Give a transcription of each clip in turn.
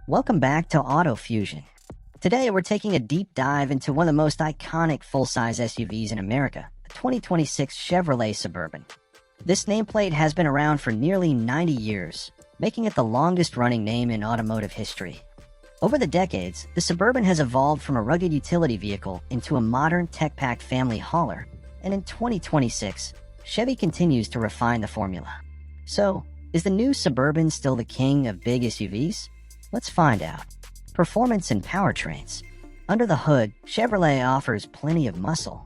Welcome back to Auto Fusion. Today we're taking a deep dive into one of the most iconic full-size SUVs in America, the 2026 Chevrolet Suburban. This nameplate has been around for nearly 90 years, making it the longest-running name in automotive history. Over the decades, the Suburban has evolved from a rugged utility vehicle into a modern tech-packed family hauler, and in 2026, Chevy continues to refine the formula. So, is the new Suburban still the king of big SUVs? Let's find out. Performance and powertrains. Under the hood, Chevrolet offers plenty of muscle.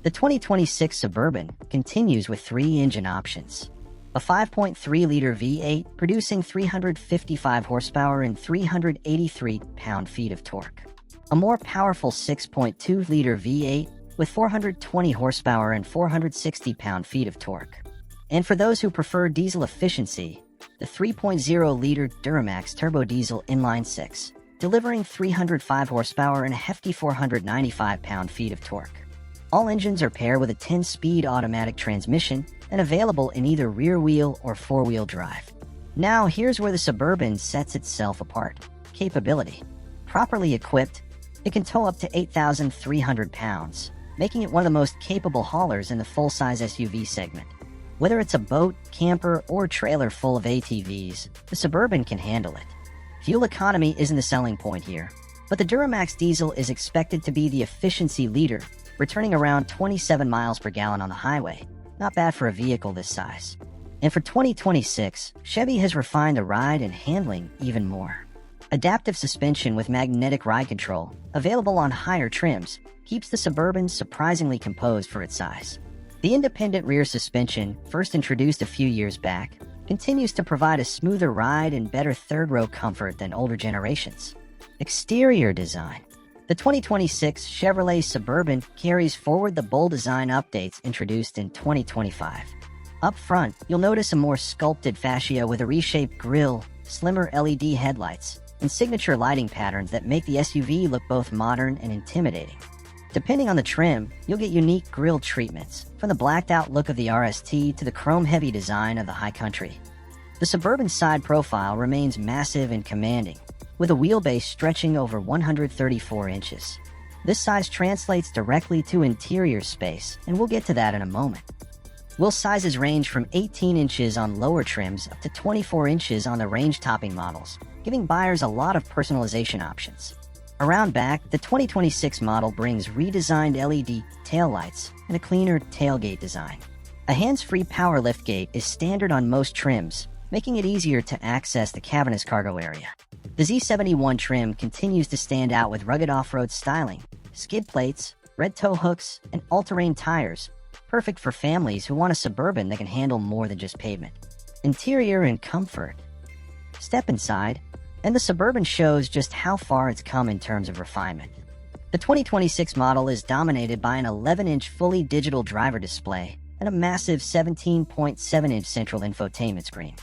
The 2026 Suburban continues with three engine options. A 5.3-liter V8 producing 355 horsepower and 383 pound-feet of torque. A more powerful 6.2-liter V8 with 420 horsepower and 460 pound-feet of torque. And for those who prefer diesel efficiency, the 3.0-liter Duramax Turbo Diesel Inline-6, delivering 305 horsepower and a hefty 495 pound-feet of torque. All engines are paired with a 10-speed automatic transmission and available in either rear-wheel or four-wheel drive. Now, here's where the Suburban sets itself apart. Capability. Properly equipped, it can tow up to 8,300 pounds, making it one of the most capable haulers in the full-size SUV segment. Whether it's a boat, camper, or trailer full of ATVs, the Suburban can handle it. Fuel economy isn't the selling point here, but the Duramax diesel is expected to be the efficiency leader, returning around 27 miles per gallon on the highway. Not bad for a vehicle this size. And for 2026, Chevy has refined the ride and handling even more. Adaptive suspension with magnetic ride control, available on higher trims, keeps the Suburban surprisingly composed for its size. The independent rear suspension, first introduced a few years back, continues to provide a smoother ride and better third-row comfort than older generations. Exterior design. The 2026 Chevrolet Suburban carries forward the bold design updates introduced in 2025. Up front, you'll notice a more sculpted fascia with a reshaped grille, slimmer LED headlights, and signature lighting patterns that make the SUV look both modern and intimidating. Depending on the trim, you'll get unique grille treatments, from the blacked-out look of the RST to the chrome-heavy design of the High Country. The Suburban side profile remains massive and commanding, with a wheelbase stretching over 134 inches. This size translates directly to interior space, and we'll get to that in a moment. Wheel sizes range from 18 inches on lower trims up to 24 inches on the range-topping models, giving buyers a lot of personalization options. Around back, the 2026 model brings redesigned LED taillights and a cleaner tailgate design. A hands-free power liftgate is standard on most trims, making it easier to access the cavernous cargo area. The Z71 trim continues to stand out with rugged off-road styling, skid plates, red tow hooks, and all-terrain tires, perfect for families who want a Suburban that can handle more than just pavement. Interior and comfort. Step inside, and the Suburban shows just how far it's come in terms of refinement. The 2026 model is dominated by an 11-inch fully digital driver display and a massive 17.7-inch central infotainment screen.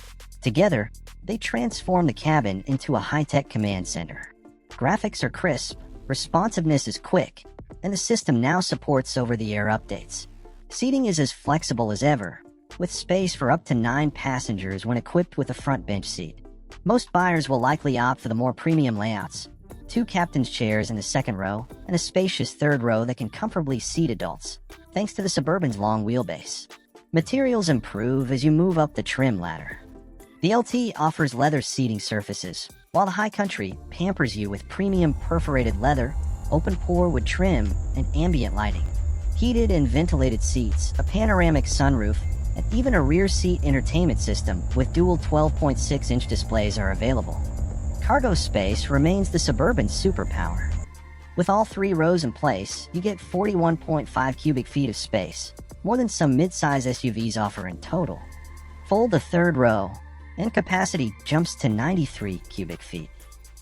Together, they transform the cabin into a high-tech command center. Graphics are crisp, responsiveness is quick, and the system now supports over-the-air updates. Seating is as flexible as ever, with space for up to 9 passengers when equipped with a front bench seat. Most buyers will likely opt for the more premium layouts, 2 captain's chairs in the second row, and a spacious third row that can comfortably seat adults, thanks to the Suburban's long wheelbase. Materials improve as you move up the trim ladder. The LT offers leather seating surfaces, while the High Country pampers you with premium perforated leather, open-pore wood trim, and ambient lighting. Heated and ventilated seats, a panoramic sunroof, and even a rear seat entertainment system with dual 12.6-inch displays are available. Cargo space remains the Suburban's superpower. With all 3 rows in place, you get 41.5 cubic feet of space, more than some mid-size SUVs offer in total. Fold the third row, and capacity jumps to 93 cubic feet.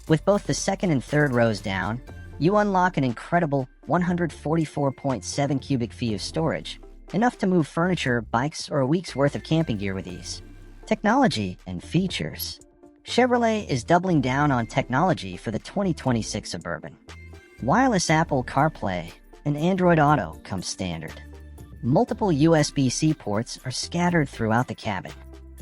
With both the second and third rows down, you unlock an incredible 144.7 cubic feet of storage, enough to move furniture, bikes, or a week's worth of camping gear with ease. Technology and features. Chevrolet is doubling down on technology for the 2026 Suburban. Wireless Apple CarPlay and Android Auto come standard. Multiple USB-C ports are scattered throughout the cabin.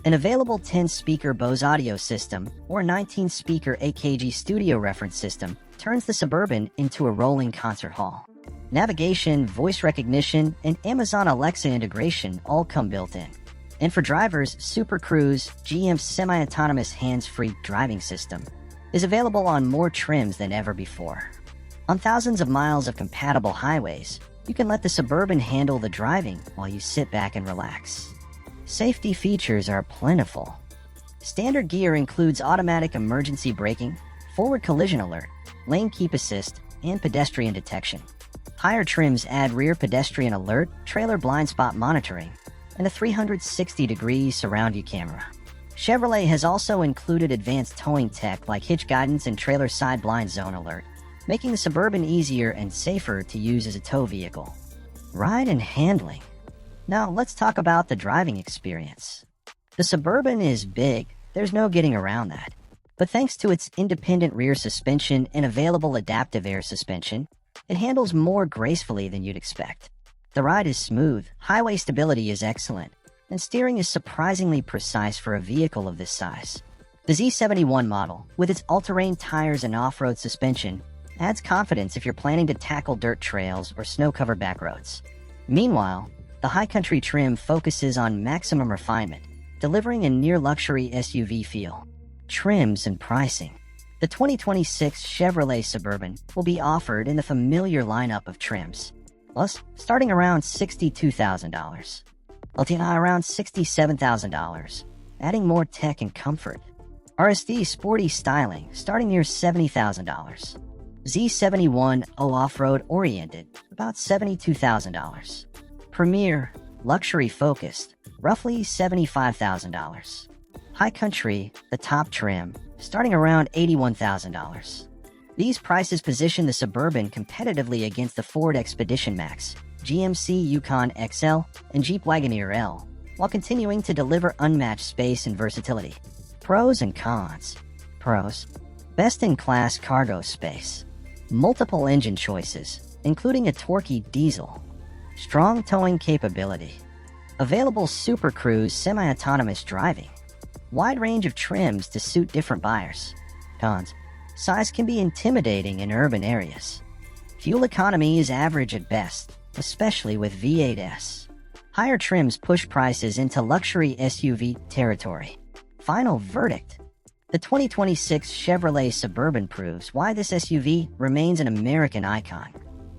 An available 10-speaker Bose audio system or 19-speaker AKG studio reference system turns the Suburban into a rolling concert hall. Navigation, voice recognition, and Amazon Alexa integration all come built in. And for drivers, Super Cruise, GM's semi-autonomous hands-free driving system, is available on more trims than ever before. On thousands of miles of compatible highways, you can let the Suburban handle the driving while you sit back and relax. Safety features are plentiful. Standard gear includes automatic emergency braking, forward collision alert, lane keep assist, and pedestrian detection. Higher trims add rear pedestrian alert, trailer blind spot monitoring, and a 360-degree surround view camera. Chevrolet has also included advanced towing tech like hitch guidance and trailer side blind zone alert, making the Suburban easier and safer to use as a tow vehicle. Ride and handling. Now let's talk about the driving experience. The Suburban is big, there's no getting around that. But thanks to its independent rear suspension and available adaptive air suspension, it handles more gracefully than you'd expect. The ride is smooth, highway stability is excellent, and steering is surprisingly precise for a vehicle of this size. The Z71 model, with its all-terrain tires and off-road suspension, adds confidence if you're planning to tackle dirt trails or snow-covered back roads. Meanwhile, the high country trim focuses on maximum refinement, delivering a near-luxury SUV feel. Trims and pricing. The 2026 Chevrolet Suburban will be offered in the familiar lineup of trims, plus starting around $62,000. LTI around $67,000, adding more tech and comfort. RSD sporty styling starting near $70,000. Z71 off-road oriented, about $72,000. Premier, luxury focused, roughly $75,000. High country, the top trim, starting around $81,000. These prices position the Suburban competitively against the Ford Expedition Max, GMC Yukon XL, and Jeep Wagoneer L, while continuing to deliver unmatched space and versatility. Pros and cons. Pros: best-in-class cargo space. Multiple engine choices, including a torquey diesel. Strong towing capability. Available Super Cruise semi-autonomous driving. Wide range of trims to suit different buyers. Cons: size can be intimidating in urban areas. Fuel economy is average at best, especially with V8s. Higher trims push prices into luxury SUV territory. Final verdict. The 2026 Chevrolet Suburban proves why this SUV remains an American icon.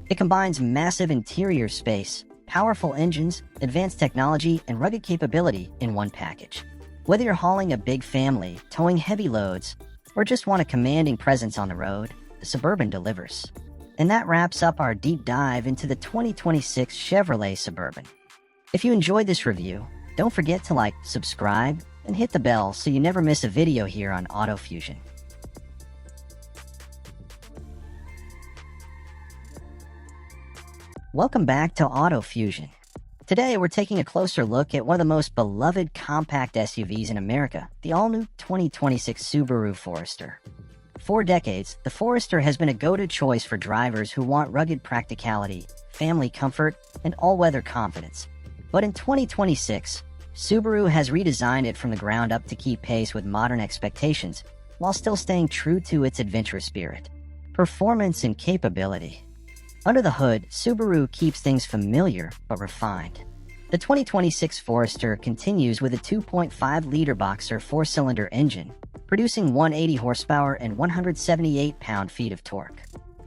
It combines massive interior space, powerful engines, advanced technology, and rugged capability in one package. Whether you're hauling a big family, towing heavy loads, or just want a commanding presence on the road, the Suburban delivers. And that wraps up our deep dive into the 2026 Chevrolet Suburban. If you enjoyed this review, don't forget to like, subscribe, and hit the bell so you never miss a video here on Auto Fusion. Welcome back to Auto Fusion. Today, we're taking a closer look at one of the most beloved compact SUVs in America, the all-new 2026 Subaru Forester. For decades, the Forester has been a go-to choice for drivers who want rugged practicality, family comfort, and all-weather confidence. But in 2026, Subaru has redesigned it from the ground up to keep pace with modern expectations, while still staying true to its adventurous spirit. Performance and capability. Under the hood, Subaru keeps things familiar but refined. The 2026 Forester continues with a 2.5-liter boxer four-cylinder engine, producing 180 horsepower and 178 pound-feet of torque.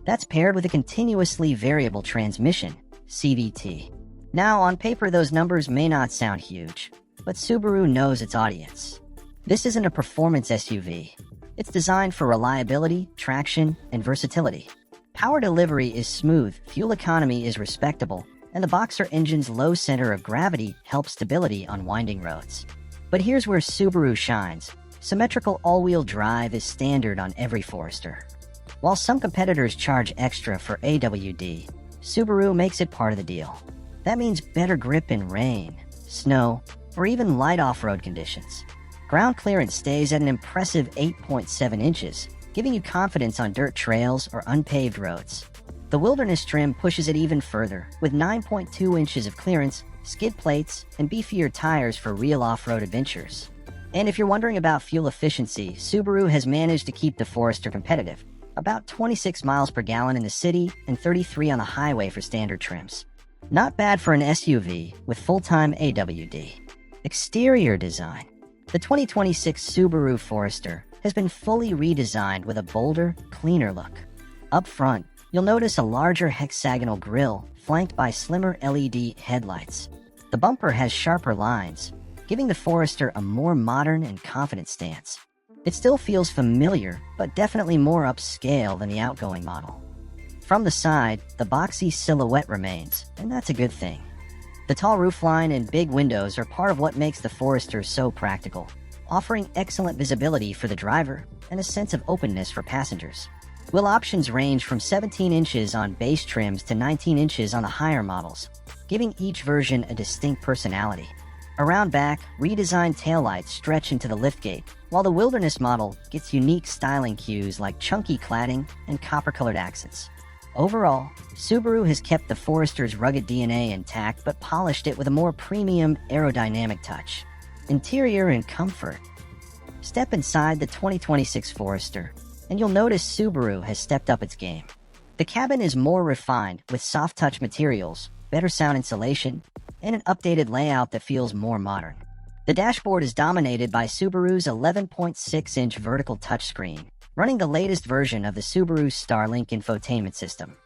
That's paired with a continuously variable transmission, CVT. Now, on paper, those numbers may not sound huge, but Subaru knows its audience. This isn't a performance SUV. It's designed for reliability, traction, and versatility. Power delivery is smooth, fuel economy is respectable, and the boxer engine's low center of gravity helps stability on winding roads. But here's where Subaru shines. Symmetrical all-wheel drive is standard on every Forester. While some competitors charge extra for AWD, Subaru makes it part of the deal. That means better grip in rain, snow, or even light off-road conditions. Ground clearance stays at an impressive 8.7 inches, giving you confidence on dirt trails or unpaved roads. The wilderness trim pushes it even further, with 9.2 inches of clearance, skid plates, and beefier tires for real off-road adventures. And if you're wondering about fuel efficiency, Subaru has managed to keep the Forester competitive, about 26 miles per gallon in the city and 33 on the highway for standard trims. Not bad for an SUV with full-time AWD. Exterior design. The 2026 Subaru Forester has been fully redesigned with a bolder, cleaner look. Up front, you'll notice a larger hexagonal grille flanked by slimmer LED headlights. The bumper has sharper lines, giving the Forester a more modern and confident stance. It still feels familiar, but definitely more upscale than the outgoing model. From the side, the boxy silhouette remains, and that's a good thing. The tall roofline and big windows are part of what makes the Forester so practical, offering excellent visibility for the driver and a sense of openness for passengers. Wheel options range from 17 inches on base trims to 19 inches on the higher models, giving each version a distinct personality. Around back, redesigned taillights stretch into the liftgate, while the Wilderness model gets unique styling cues like chunky cladding and copper-colored accents. Overall, Subaru has kept the Forester's rugged DNA intact but polished it with a more premium aerodynamic touch. Interior and comfort. Step inside the 2026 Forester, and you'll notice Subaru has stepped up its game. The cabin is more refined with soft-touch materials, better sound insulation, and an updated layout that feels more modern. The dashboard is dominated by Subaru's 11.6-inch vertical touchscreen, running the latest version of the Subaru Starlink infotainment system.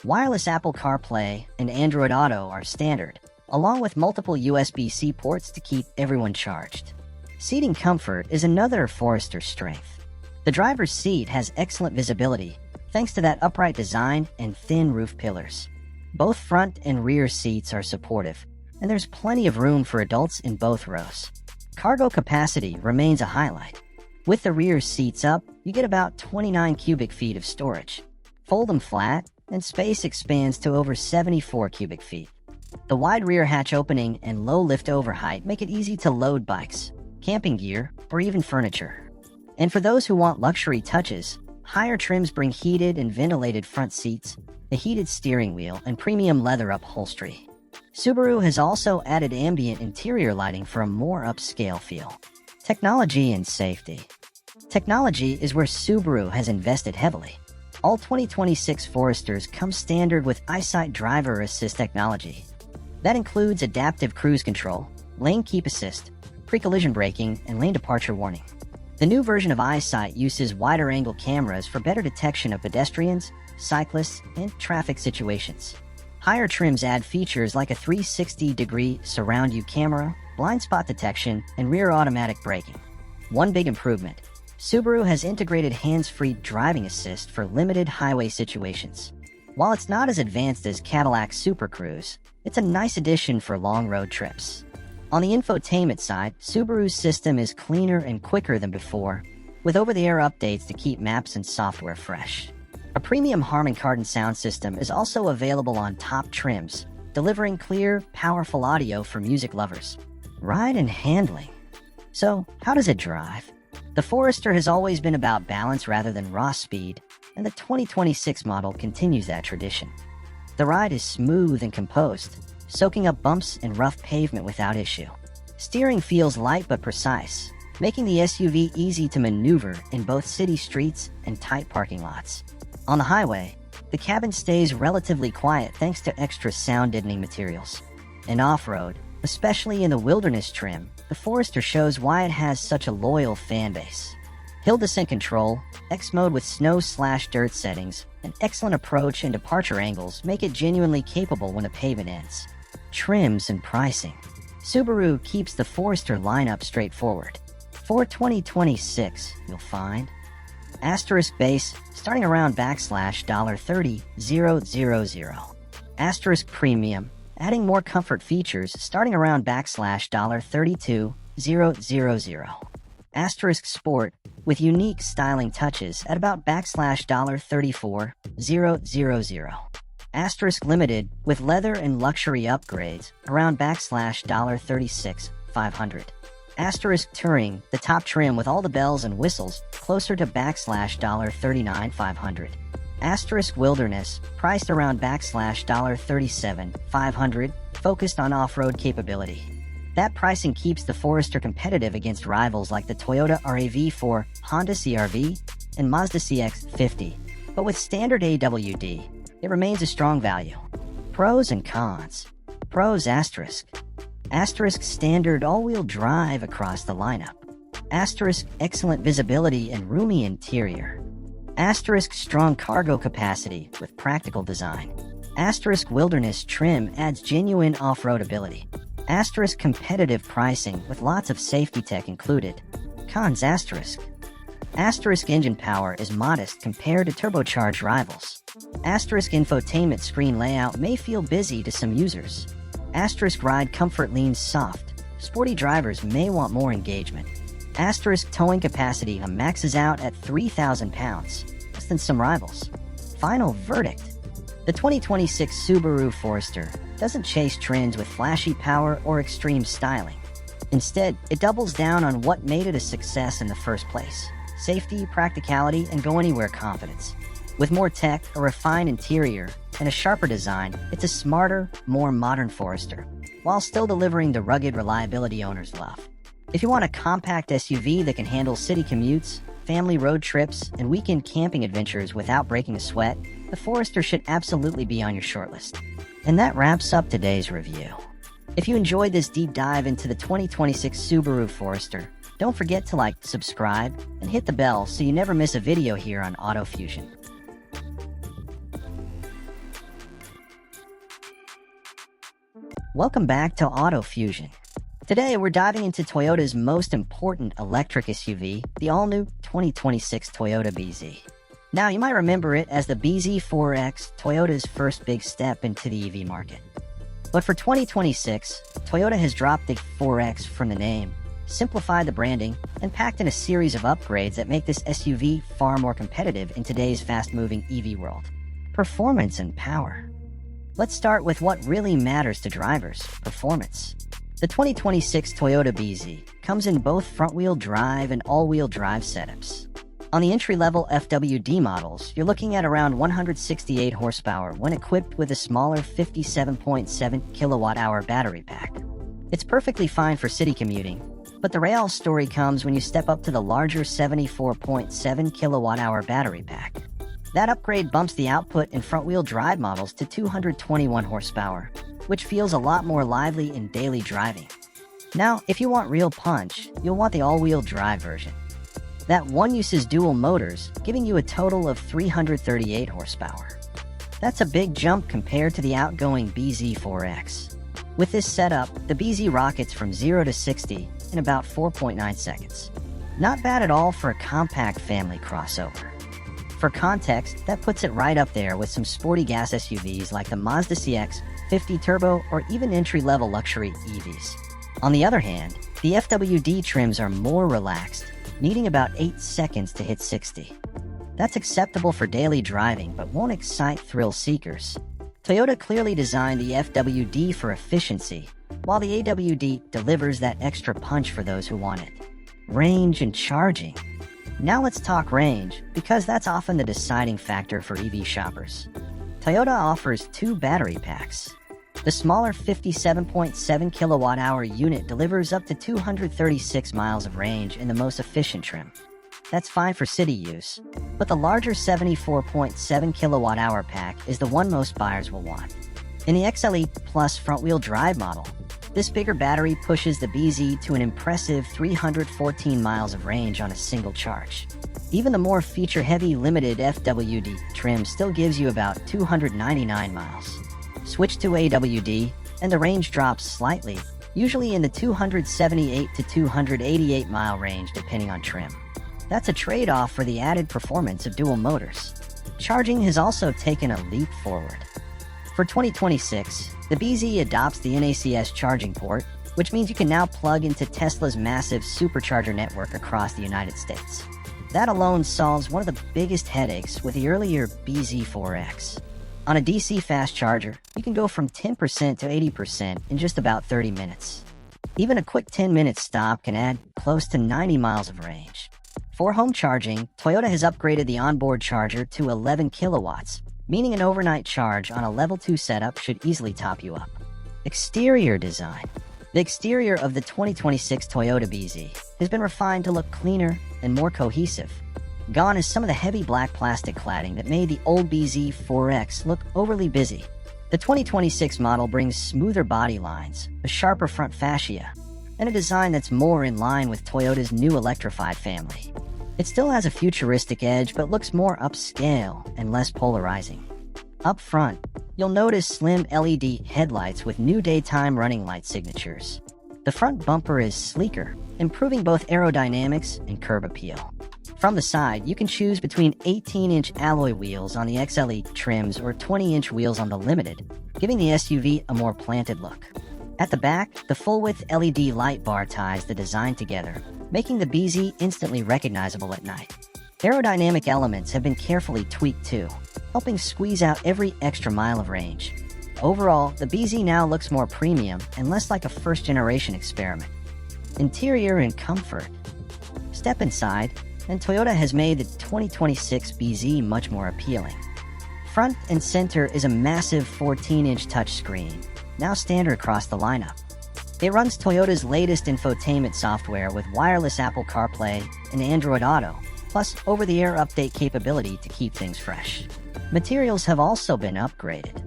Wireless Apple CarPlay and Android Auto are standard, along with multiple USB-C ports to keep everyone charged. Seating comfort is another Forester strength. The driver's seat has excellent visibility, thanks to that upright design and thin roof pillars. Both front and rear seats are supportive, and there's plenty of room for adults in both rows. Cargo capacity remains a highlight. With the rear seats up, you get about 29 cubic feet of storage. Fold them flat, and space expands to over 74 cubic feet. The wide rear hatch opening and low lift-over height make it easy to load bikes, camping gear, or even furniture. And for those who want luxury touches, higher trims bring heated and ventilated front seats, a heated steering wheel, and premium leather upholstery. Subaru has also added ambient interior lighting for a more upscale feel. Technology and safety. Technology is where Subaru has invested heavily. All 2026 Foresters come standard with EyeSight driver assist technology. That includes adaptive cruise control, lane keep assist, pre-collision braking, and lane departure warning. The new version of EyeSight uses wider-angle cameras for better detection of pedestrians, cyclists, and traffic situations. Higher trims add features like a 360-degree surround view camera, blind spot detection, and rear automatic braking. One big improvement: Subaru has integrated hands-free driving assist for limited highway situations. While it's not as advanced as Cadillac Super Cruise, it's a nice addition for long road trips. On the infotainment side, Subaru's system is cleaner and quicker than before, with over-the-air updates to keep maps and software fresh. A premium Harman Kardon sound system is also available on top trims, delivering clear, powerful audio for music lovers. Ride and handling. So, how does it drive? The Forester has always been about balance rather than raw speed, and the 2026 model continues that tradition. The ride is smooth and composed, soaking up bumps and rough pavement without issue. Steering feels light but precise, making the SUV easy to maneuver in both city streets and tight parking lots. On the highway, the cabin stays relatively quiet thanks to extra sound deadening materials. And off-road, especially in the Wilderness trim, the Forester shows why it has such a loyal fan base. Hill descent control, X mode with snow/dirt settings, and excellent approach and departure angles make it genuinely capable when the pavement ends. Trims and pricing. Subaru keeps the Forester lineup straightforward. For 2026, you'll find Asterisk base, starting around $30,000. Asterisk premium, adding more comfort features, starting around $32,000. Asterisk sport, with unique styling touches at about $34,000. Asterisk limited, with leather and luxury upgrades, around $36,500. Asterisk Touring, the top trim with all the bells and whistles, closer to $39,500. Asterisk Wilderness, priced around $37,500, focused on off-road capability. That pricing keeps the Forester competitive against rivals like the Toyota RAV4, Honda CR-V, and Mazda CX-50. But with standard AWD, it remains a strong value. Pros and cons. Pros asterisk. Asterisk standard all-wheel drive across the lineup. Asterisk excellent visibility and roomy interior. Asterisk strong cargo capacity with practical design. Asterisk wilderness trim adds genuine off-road ability. Asterisk competitive pricing with lots of safety tech included. Cons asterisk. Asterisk engine power is modest compared to turbocharged rivals. Asterisk infotainment screen layout may feel busy to some users. Asterisk ride comfort leans soft. Sporty drivers may want more engagement. Asterisk towing capacity maxes out at 3,000 pounds, less than some rivals. Final verdict. The 2026 Subaru Forester doesn't chase trends with flashy power or extreme styling. Instead, it doubles down on what made it a success in the first place: safety, practicality, and go-anywhere confidence. With more tech, a refined interior, and a sharper design, it's a smarter, more modern Forester, while still delivering the rugged reliability owners love. If you want a compact SUV that can handle city commutes, family road trips, and weekend camping adventures without breaking a sweat, the Forester should absolutely be on your shortlist. And that wraps up today's review. If you enjoyed this deep dive into the 2026 Subaru Forester, don't forget to like, subscribe, and hit the bell so you never miss a video here on Auto Fusion. Welcome back to Auto Fusion. Today, we're diving into Toyota's most important electric SUV, the all-new 2026 Toyota BZ. Now, you might remember it as the BZ4X, Toyota's first big step into the EV market. But for 2026, Toyota has dropped the 4X from the name, simplified the branding, and packed in a series of upgrades that make this SUV far more competitive in today's fast-moving EV world. Performance and power. Let's start with what really matters to drivers: performance. The 2026 Toyota BZ comes in both front-wheel drive and all-wheel drive setups. On the entry-level FWD models, you're looking at around 168 horsepower when equipped with a smaller 57.7 kilowatt-hour battery pack. It's perfectly fine for city commuting, but the real story comes when you step up to the larger 74.7 kilowatt-hour battery pack. That upgrade bumps the output in front-wheel drive models to 221 horsepower, which feels a lot more lively in daily driving. Now, if you want real punch, you'll want the all-wheel drive version. That one uses dual motors, giving you a total of 338 horsepower. That's a big jump compared to the outgoing BZ4X. With this setup, the BZ rockets from 0 to 60 in about 4.9 seconds. Not bad at all for a compact family crossover. For context, that puts it right up there with some sporty gas SUVs like the Mazda CX-50 Turbo or even entry-level luxury EVs. On the other hand, the FWD trims are more relaxed, needing about 8 seconds to hit 60. That's acceptable for daily driving, but won't excite thrill seekers. Toyota clearly designed the FWD for efficiency, while the AWD delivers that extra punch for those who want it. Range and charging. Now let's talk range, because that's often the deciding factor for EV shoppers. Toyota offers 2 battery packs. The smaller 57.7 kilowatt-hour unit delivers up to 236 miles of range in the most efficient trim. That's fine for city use, but the larger 74.7 kilowatt-hour pack is the one most buyers will want. In the XLE Plus front-wheel drive model, this bigger battery pushes the BZ to an impressive 314 miles of range on a single charge. Even the more feature-heavy limited FWD trim still gives you about 299 miles. Switch to AWD, and the range drops slightly, usually in the 278 to 288 mile range depending on trim. That's a trade-off for the added performance of dual motors. Charging has also taken a leap forward. For 2026, the BZ adopts the NACS charging port, which means you can now plug into Tesla's massive supercharger network across the United States. That alone solves one of the biggest headaches with the earlier BZ4X. On a DC fast charger, you can go from 10% to 80% in just about 30 minutes. Even a quick 10-minute stop can add close to 90 miles of range. For home charging, Toyota has upgraded the onboard charger to 11 kilowatts, meaning an overnight charge on a level 2 setup should easily top you up. Exterior design. The exterior of the 2026 Toyota BZ has been refined to look cleaner and more cohesive. Gone is some of the heavy black plastic cladding that made the old BZ4X look overly busy. The 2026 model brings smoother body lines, a sharper front fascia, and a design that's more in line with Toyota's new electrified family. It still has a futuristic edge but looks more upscale and less polarizing. Up front, you'll notice slim LED headlights with new daytime running light signatures. The front bumper is sleeker, improving both aerodynamics and curb appeal. From the side, you can choose between 18-inch alloy wheels on the XLE trims or 20-inch wheels on the Limited, giving the SUV a more planted look. At the back, the full-width LED light bar ties the design together, making the BZ instantly recognizable at night. Aerodynamic elements have been carefully tweaked too, helping squeeze out every extra mile of range. Overall, the BZ now looks more premium and less like a first-generation experiment. Interior and comfort. Step inside, and Toyota has made the 2026 BZ much more appealing. Front and center is a massive 14-inch touchscreen, now standard across the lineup. It runs Toyota's latest infotainment software with wireless Apple CarPlay and Android Auto, plus over-the-air update capability to keep things fresh. Materials have also been upgraded.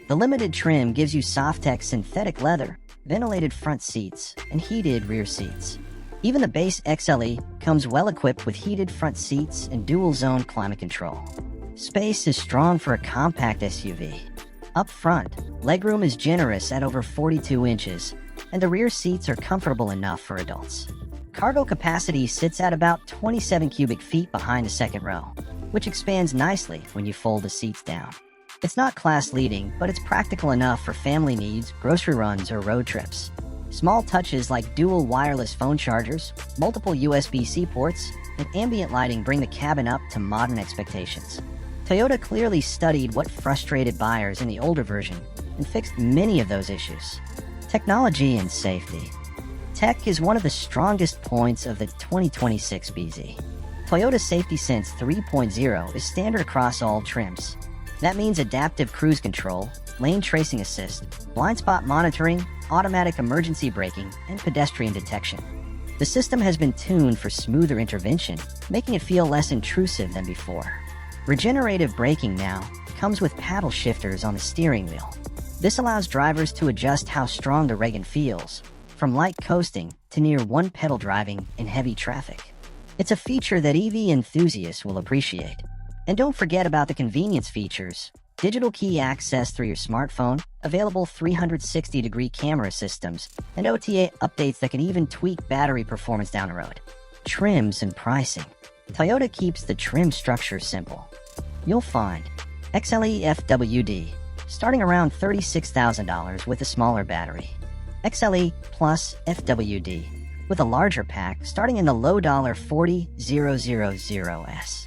The Limited trim gives you Softex synthetic leather, ventilated front seats, and heated rear seats. Even the base XLE comes well-equipped with heated front seats and dual-zone climate control. Space is strong for a compact SUV. Up front, legroom is generous at over 42 inches, and the rear seats are comfortable enough for adults. Cargo capacity sits at about 27 cubic feet behind the second row, which expands nicely when you fold the seats down. It's not class-leading, but it's practical enough for family needs, grocery runs, or road trips. Small touches like dual wireless phone chargers, multiple USB-C ports, and ambient lighting bring the cabin up to modern expectations. Toyota clearly studied what frustrated buyers in the older version and fixed many of those issues. Technology and safety. Tech is one of the strongest points of the 2026 BZ. Toyota Safety Sense 3.0 is standard across all trims. That means adaptive cruise control, lane tracing assist, blind spot monitoring, automatic emergency braking, and pedestrian detection. The system has been tuned for smoother intervention, making it feel less intrusive than before. Regenerative braking now comes with paddle shifters on the steering wheel. This allows drivers to adjust how strong the Reagan feels, from light coasting to near one-pedal driving in heavy traffic. It's a feature that EV enthusiasts will appreciate. And don't forget about the convenience features. Digital key access through your smartphone, available 360-degree camera systems, and OTA updates that can even tweak battery performance down the road. Trims and pricing. Toyota keeps the trim structure simple. You'll find XLE FWD, starting around $36,000 with a smaller battery. XLE Plus FWD, with a larger pack starting in the low dollar $40,000s.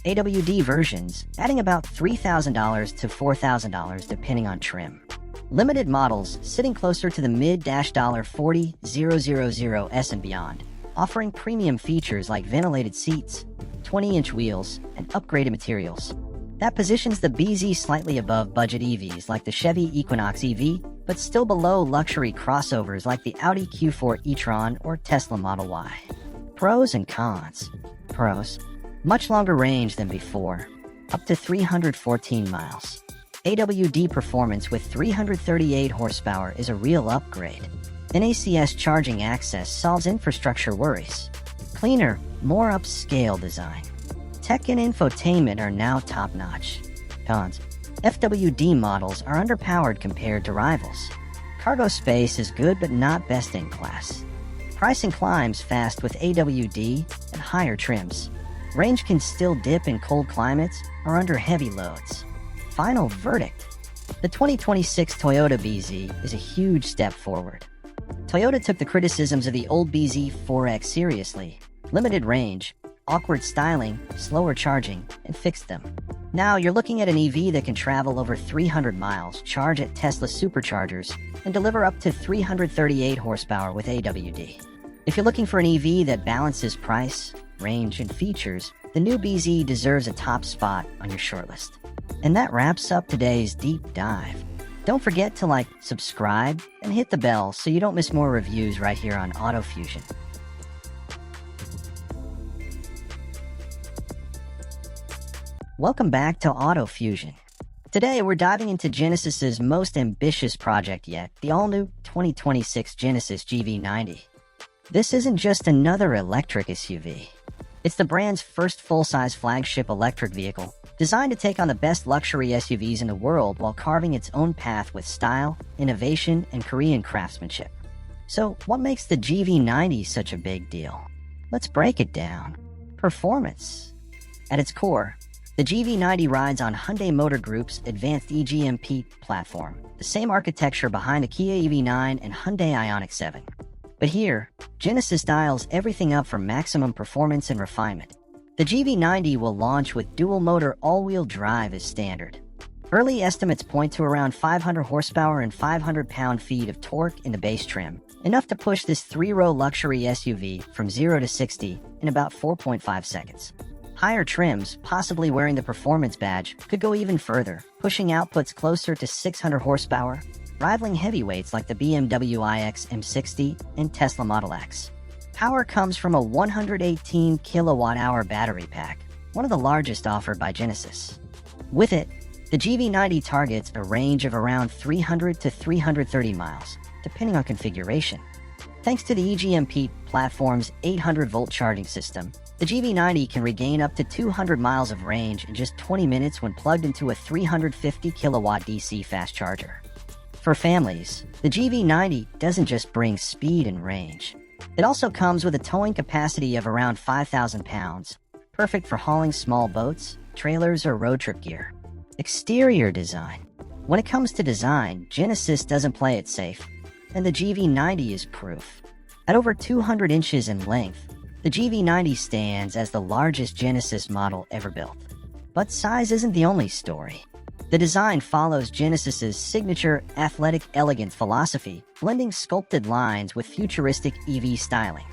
AWD versions, adding about $3,000 to $4,000 depending on trim. Limited models sitting closer to the mid-$40,000s and beyond, offering premium features like ventilated seats, 20-inch wheels, and upgraded materials. That positions the BZ slightly above budget EVs like the Chevy Equinox EV, but still below luxury crossovers like the Audi Q4 e-tron or Tesla Model Y. Pros and cons. Pros. Much longer range than before, up to 314 miles. AWD performance with 338 horsepower is a real upgrade. NACS charging access solves infrastructure worries. Cleaner, more upscale design. Tech and infotainment are now top-notch. Cons. FWD models are underpowered compared to rivals. Cargo space is good but not best in class. Pricing climbs fast with AWD and higher trims. Range can still dip in cold climates or under heavy loads. Final verdict. The 2026 Toyota BZ is a huge step forward. Toyota took the criticisms of the old BZ4X seriously. Limited range, awkward styling, slower charging, and fixed them. Now you're looking at an EV that can travel over 300 miles, charge at Tesla superchargers, and deliver up to 338 horsepower with AWD. If you're looking for an EV that balances price, range, and features, the new BZ deserves a top spot on your shortlist. And that wraps up today's deep dive. Don't forget to like, subscribe, and hit the bell so you don't miss more reviews right here on Auto Fusion. Welcome back to Auto Fusion. Today we're diving into Genesis's most ambitious project yet, the all-new 2026 Genesis GV90. This isn't just another electric SUV. It's the brand's first full-size flagship electric vehicle, designed to take on the best luxury SUVs in the world while carving its own path with style, innovation, and Korean craftsmanship. So, what makes the GV90 such a big deal? Let's break it down. Performance. At its core, the GV90 rides on Hyundai Motor Group's advanced EGMP platform, the same architecture behind the Kia EV9 and Hyundai Ioniq 7. But here, Genesis dials everything up for maximum performance and refinement. The GV90 will launch with dual-motor all-wheel drive as standard. Early estimates point to around 500 horsepower and 500 pound-feet of torque in the base trim, enough to push this three-row luxury SUV from 0 to 60 in about 4.5 seconds. Higher trims, possibly wearing the performance badge, could go even further, pushing outputs closer to 600 horsepower, rivaling heavyweights like the BMW iX M60 and Tesla Model X. Power comes from a 118 kilowatt-hour battery pack, one of the largest offered by Genesis. With it, the GV90 targets a range of around 300 to 330 miles, depending on configuration. Thanks to the EGMP platform's 800-volt charging system, the GV90 can regain up to 200 miles of range in just 20 minutes when plugged into a 350 kilowatt DC fast charger. For families, the GV90 doesn't just bring speed and range. It also comes with a towing capacity of around 5,000 pounds, perfect for hauling small boats, trailers, or road trip gear. Exterior design. When it comes to design, Genesis doesn't play it safe, and the GV90 is proof. At over 200 inches in length, the GV90 stands as the largest Genesis model ever built. But size isn't the only story. The design follows Genesis's signature athletic elegance philosophy, blending sculpted lines with futuristic EV styling.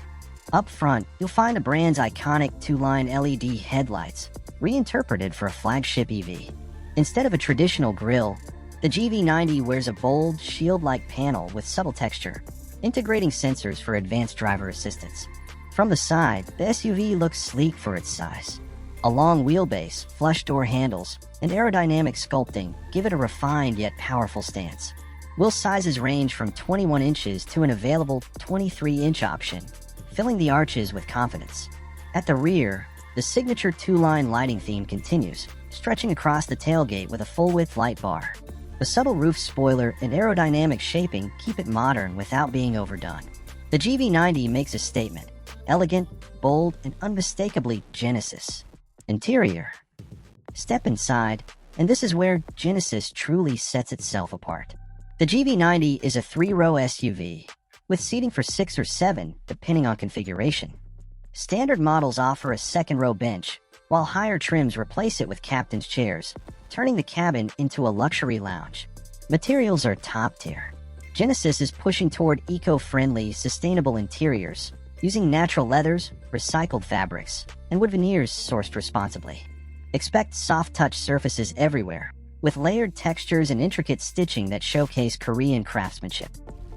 Up front, you'll find the brand's iconic two-line LED headlights, reinterpreted for a flagship EV. Instead of a traditional grille, the GV90 wears a bold, shield-like panel with subtle texture, integrating sensors for advanced driver assistance. From the side, the SUV looks sleek for its size. A long wheelbase, flush door handles, and aerodynamic sculpting give it a refined yet powerful stance. Wheel sizes range from 21 inches to an available 23-inch option, filling the arches with confidence. At the rear, the signature two-line lighting theme continues, stretching across the tailgate with a full-width light bar. The subtle roof spoiler and aerodynamic shaping keep it modern without being overdone. The GV90 makes a statement: elegant, bold, and unmistakably Genesis. Interior. Step inside, and this is where Genesis truly sets itself apart. The GV90 is a three-row SUV, with seating for 6 or 7, depending on configuration. Standard models offer a second-row bench, while higher trims replace it with captain's chairs, turning the cabin into a luxury lounge. Materials are top-tier. Genesis is pushing toward eco-friendly, sustainable interiors, using natural leathers, recycled fabrics, and wood veneers sourced responsibly. Expect soft-touch surfaces everywhere, with layered textures and intricate stitching that showcase Korean craftsmanship.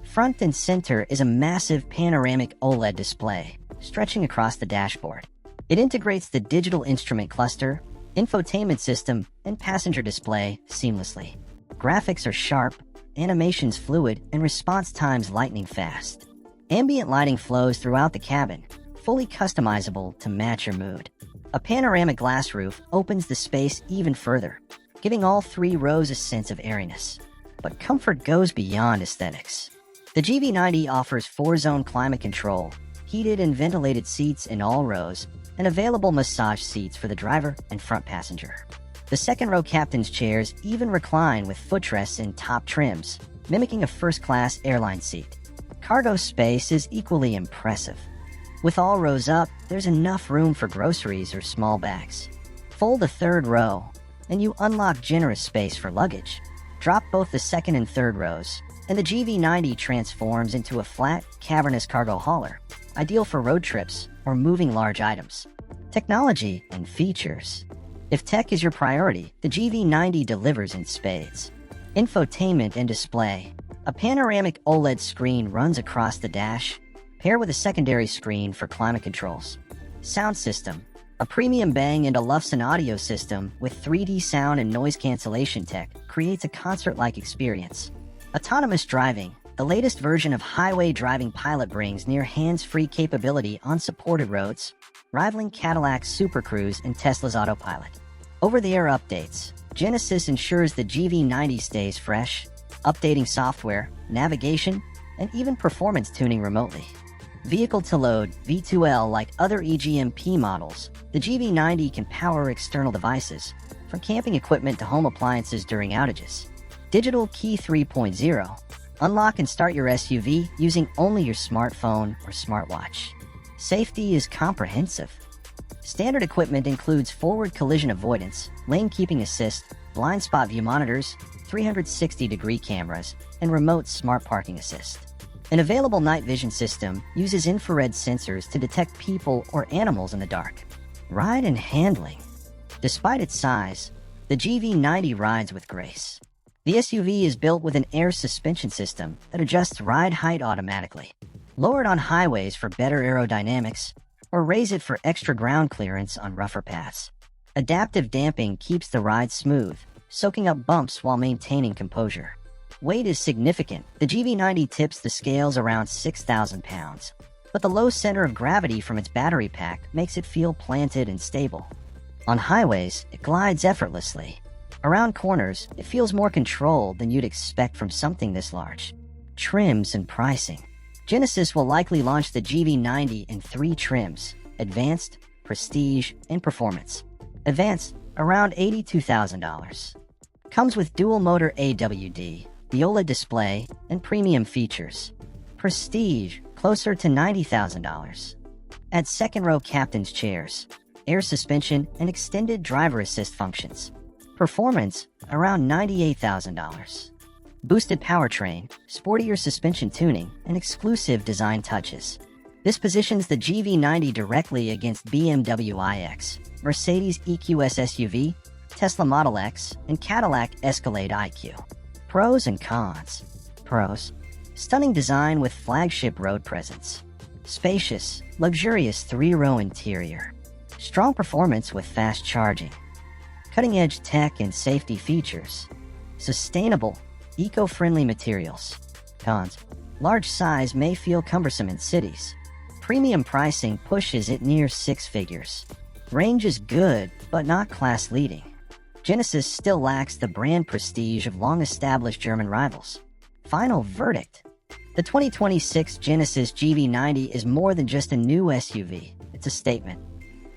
Front and center is a massive panoramic OLED display, stretching across the dashboard. It integrates the digital instrument cluster, infotainment system, and passenger display seamlessly. Graphics are sharp, animations fluid, and response times lightning fast. Ambient lighting flows throughout the cabin, fully customizable to match your mood. A panoramic glass roof opens the space even further, giving all 3 rows a sense of airiness. But comfort goes beyond aesthetics. The GV90 offers 4-zone climate control, heated and ventilated seats in all rows, and available massage seats for the driver and front passenger. The second-row captain's chairs even recline with footrests and top trims, mimicking a first-class airline seat. Cargo space is equally impressive. With all rows up, there's enough room for groceries or small bags. Fold the third row, and you unlock generous space for luggage. Drop both the second and third rows, and the GV90 transforms into a flat, cavernous cargo hauler, ideal for road trips or moving large items. Technology and features. If tech is your priority, the GV90 delivers in spades. Infotainment and display. A panoramic OLED screen runs across the dash, paired with a secondary screen for climate controls. Sound system. A premium Bang & Olufsen audio system with 3D sound and noise cancellation tech creates a concert-like experience. Autonomous driving. The latest version of Highway Driving Pilot brings near hands-free capability on supported roads, rivaling Cadillac's Super Cruise and Tesla's Autopilot. Over-the-air updates. Genesis ensures the GV90 stays fresh, updating software, navigation, and even performance tuning remotely. Vehicle-to-load V2L. Like other EGMP models, the GV90 can power external devices, from camping equipment to home appliances during outages. Digital Key 3.0. Unlock and start your SUV using only your smartphone or smartwatch. Safety is comprehensive. Standard equipment includes forward collision avoidance, lane keeping assist, blind spot view monitors, 360-degree cameras, and remote smart parking assist. An available night vision system uses infrared sensors to detect people or animals in the dark. Ride and handling. Despite its size, the GV90 rides with grace. The SUV is built with an air suspension system that adjusts ride height automatically. Lower it on highways for better aerodynamics, or raise it for extra ground clearance on rougher paths. Adaptive damping keeps the ride smooth, soaking up bumps while maintaining composure. Weight is significant. The GV90 tips the scales around 6,000 pounds, but the low center of gravity from its battery pack makes it feel planted and stable. On highways, it glides effortlessly. Around corners, it feels more controlled than you'd expect from something this large. Trims and pricing. Genesis will likely launch the GV90 in 3 trims: Advanced, Prestige, and Performance. Advanced, around $82,000. Comes with dual-motor AWD, the OLED display, and premium features. Prestige, closer to $90,000. Adds second-row captain's chairs, air suspension, and extended driver assist functions. Performance, around $98,000. Boosted powertrain, sportier suspension tuning, and exclusive design touches. This positions the GV90 directly against BMW iX, Mercedes EQS SUV, Tesla Model X, and Cadillac Escalade IQ. Pros and cons. Pros. Stunning design with flagship road presence. Spacious, luxurious 3-row interior. Strong performance with fast charging. Cutting-edge tech and safety features. Sustainable, eco-friendly materials. Cons. Large size may feel cumbersome in cities. Premium pricing pushes it near 6 figures. Range is good, but not class-leading. Genesis still lacks the brand prestige of long-established German rivals. Final verdict. The 2026 Genesis GV90 is more than just a new SUV. It's a statement.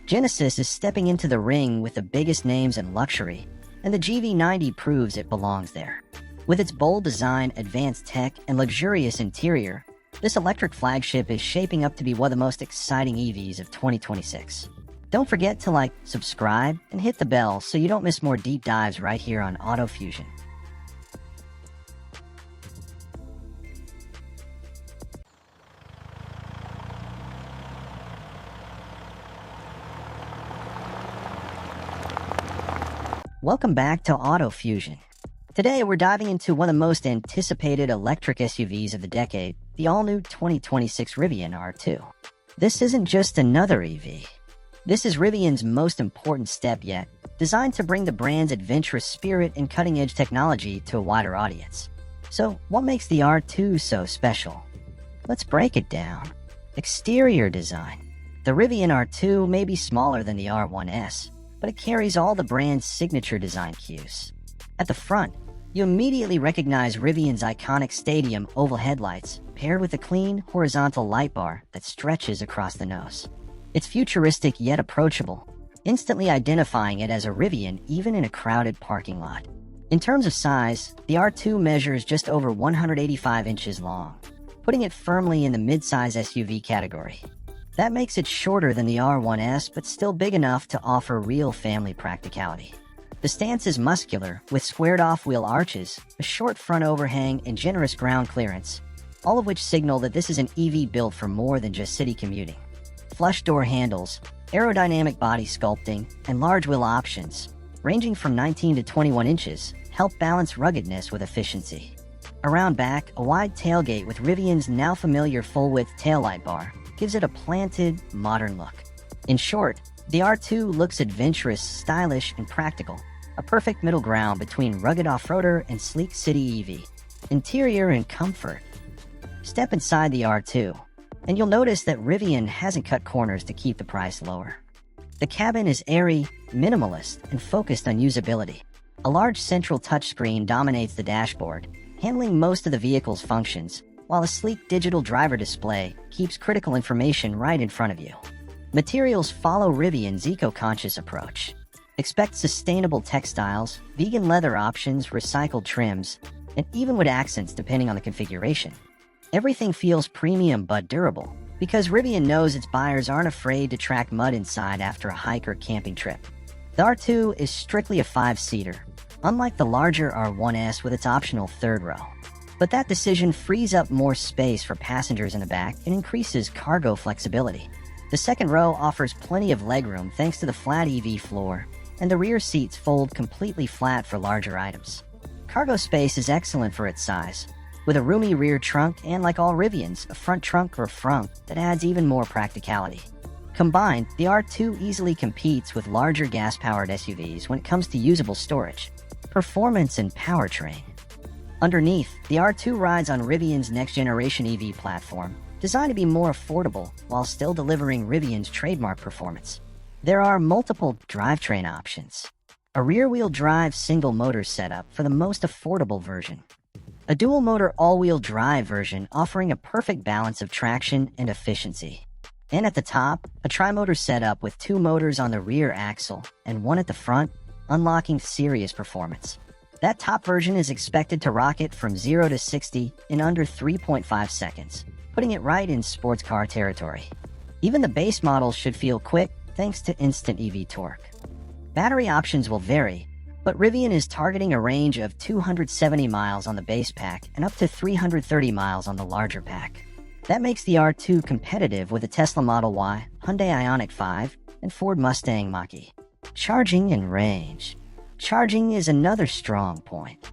Genesis is stepping into the ring with the biggest names in luxury, and the GV90 proves it belongs there. With its bold design, advanced tech, and luxurious interior, this electric flagship is shaping up to be one of the most exciting EVs of 2026. Don't forget to like, subscribe, and hit the bell so you don't miss more deep dives right here on Auto Fusion. Welcome back to Auto Fusion. Today we're diving into one of the most anticipated electric SUVs of the decade, the all-new 2026 Rivian R2. This isn't just another EV. This is Rivian's most important step yet, designed to bring the brand's adventurous spirit and cutting-edge technology to a wider audience. So, what makes the R2 so special? Let's break it down. Exterior design. The Rivian R2 may be smaller than the R1S, but it carries all the brand's signature design cues. At the front, you immediately recognize Rivian's iconic stadium oval headlights, paired with a clean, horizontal light bar that stretches across the nose. It's futuristic yet approachable, instantly identifying it as a Rivian even in a crowded parking lot. In terms of size, the R2 measures just over 185 inches long, putting it firmly in the midsize SUV category. That makes it shorter than the R1S, but still big enough to offer real family practicality. The stance is muscular, with squared-off wheel arches, a short front overhang, and generous ground clearance, all of which signal that this is an EV built for more than just city commuting. Flush door handles, aerodynamic body sculpting, and large wheel options, ranging from 19 to 21 inches, help balance ruggedness with efficiency. Around back, a wide tailgate with Rivian's now familiar full-width taillight bar gives it a planted, modern look. In short, the R2 looks adventurous, stylish, and practical, a perfect middle ground between rugged off-roader and sleek city EV. Interior and comfort. Step inside the R2, and you'll notice that Rivian hasn't cut corners to keep the price lower. The cabin is airy, minimalist, and focused on usability. A large central touchscreen dominates the dashboard, handling most of the vehicle's functions, while a sleek digital driver display keeps critical information right in front of you. Materials follow Rivian's eco-conscious approach. Expect sustainable textiles, vegan leather options, recycled trims, and even wood accents depending on the configuration. Everything feels premium but durable, because Rivian knows its buyers aren't afraid to track mud inside after a hike or camping trip. The R2 is strictly a 5-seater, unlike the larger R1S with its optional third row. But that decision frees up more space for passengers in the back and increases cargo flexibility. The second row offers plenty of legroom thanks to the flat EV floor, and the rear seats fold completely flat for larger items. Cargo space is excellent for its size, with a roomy rear trunk and, like all Rivians, a front trunk or frunk that adds even more practicality. Combined, the R2 easily competes with larger gas-powered SUVs when it comes to usable storage, performance, and powertrain. Underneath, the R2 rides on Rivian's next-generation EV platform, designed to be more affordable while still delivering Rivian's trademark performance. There are multiple drivetrain options. A rear-wheel drive single-motor setup for the most affordable version. A dual-motor all-wheel drive version offering a perfect balance of traction and efficiency. And at the top, a tri-motor setup with 2 motors on the rear axle and 1 at the front, unlocking serious performance. That top version is expected to rocket from 0 to 60 in under 3.5 seconds, putting it right in sports car territory. Even the base models should feel quick thanks to instant EV torque. Battery options will vary, but Rivian is targeting a range of 270 miles on the base pack and up to 330 miles on the larger pack. That makes the R2 competitive with the Tesla Model Y, Hyundai Ioniq 5, and Ford Mustang Mach-E. Charging and range. Charging is another strong point.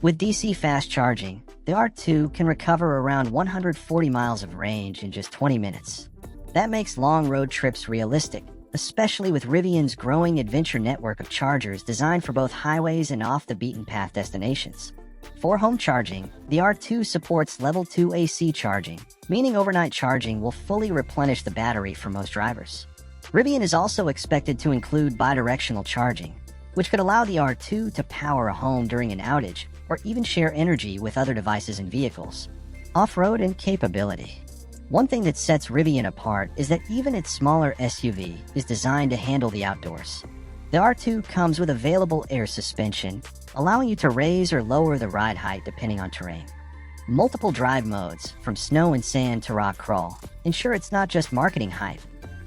With DC fast charging, the R2 can recover around 140 miles of range in just 20 minutes. That makes long road trips realistic, especially with Rivian's growing adventure network of chargers designed for both highways and off-the-beaten-path destinations. For home charging, the R2 supports Level 2 AC charging, meaning overnight charging will fully replenish the battery for most drivers. Rivian is also expected to include bidirectional charging, which could allow the R2 to power a home during an outage or even share energy with other devices and vehicles. Off-road and capability. One thing that sets Rivian apart is that even its smaller SUV is designed to handle the outdoors. The R2 comes with available air suspension, allowing you to raise or lower the ride height depending on terrain. Multiple drive modes, from snow and sand to rock crawl, ensure it's not just marketing hype.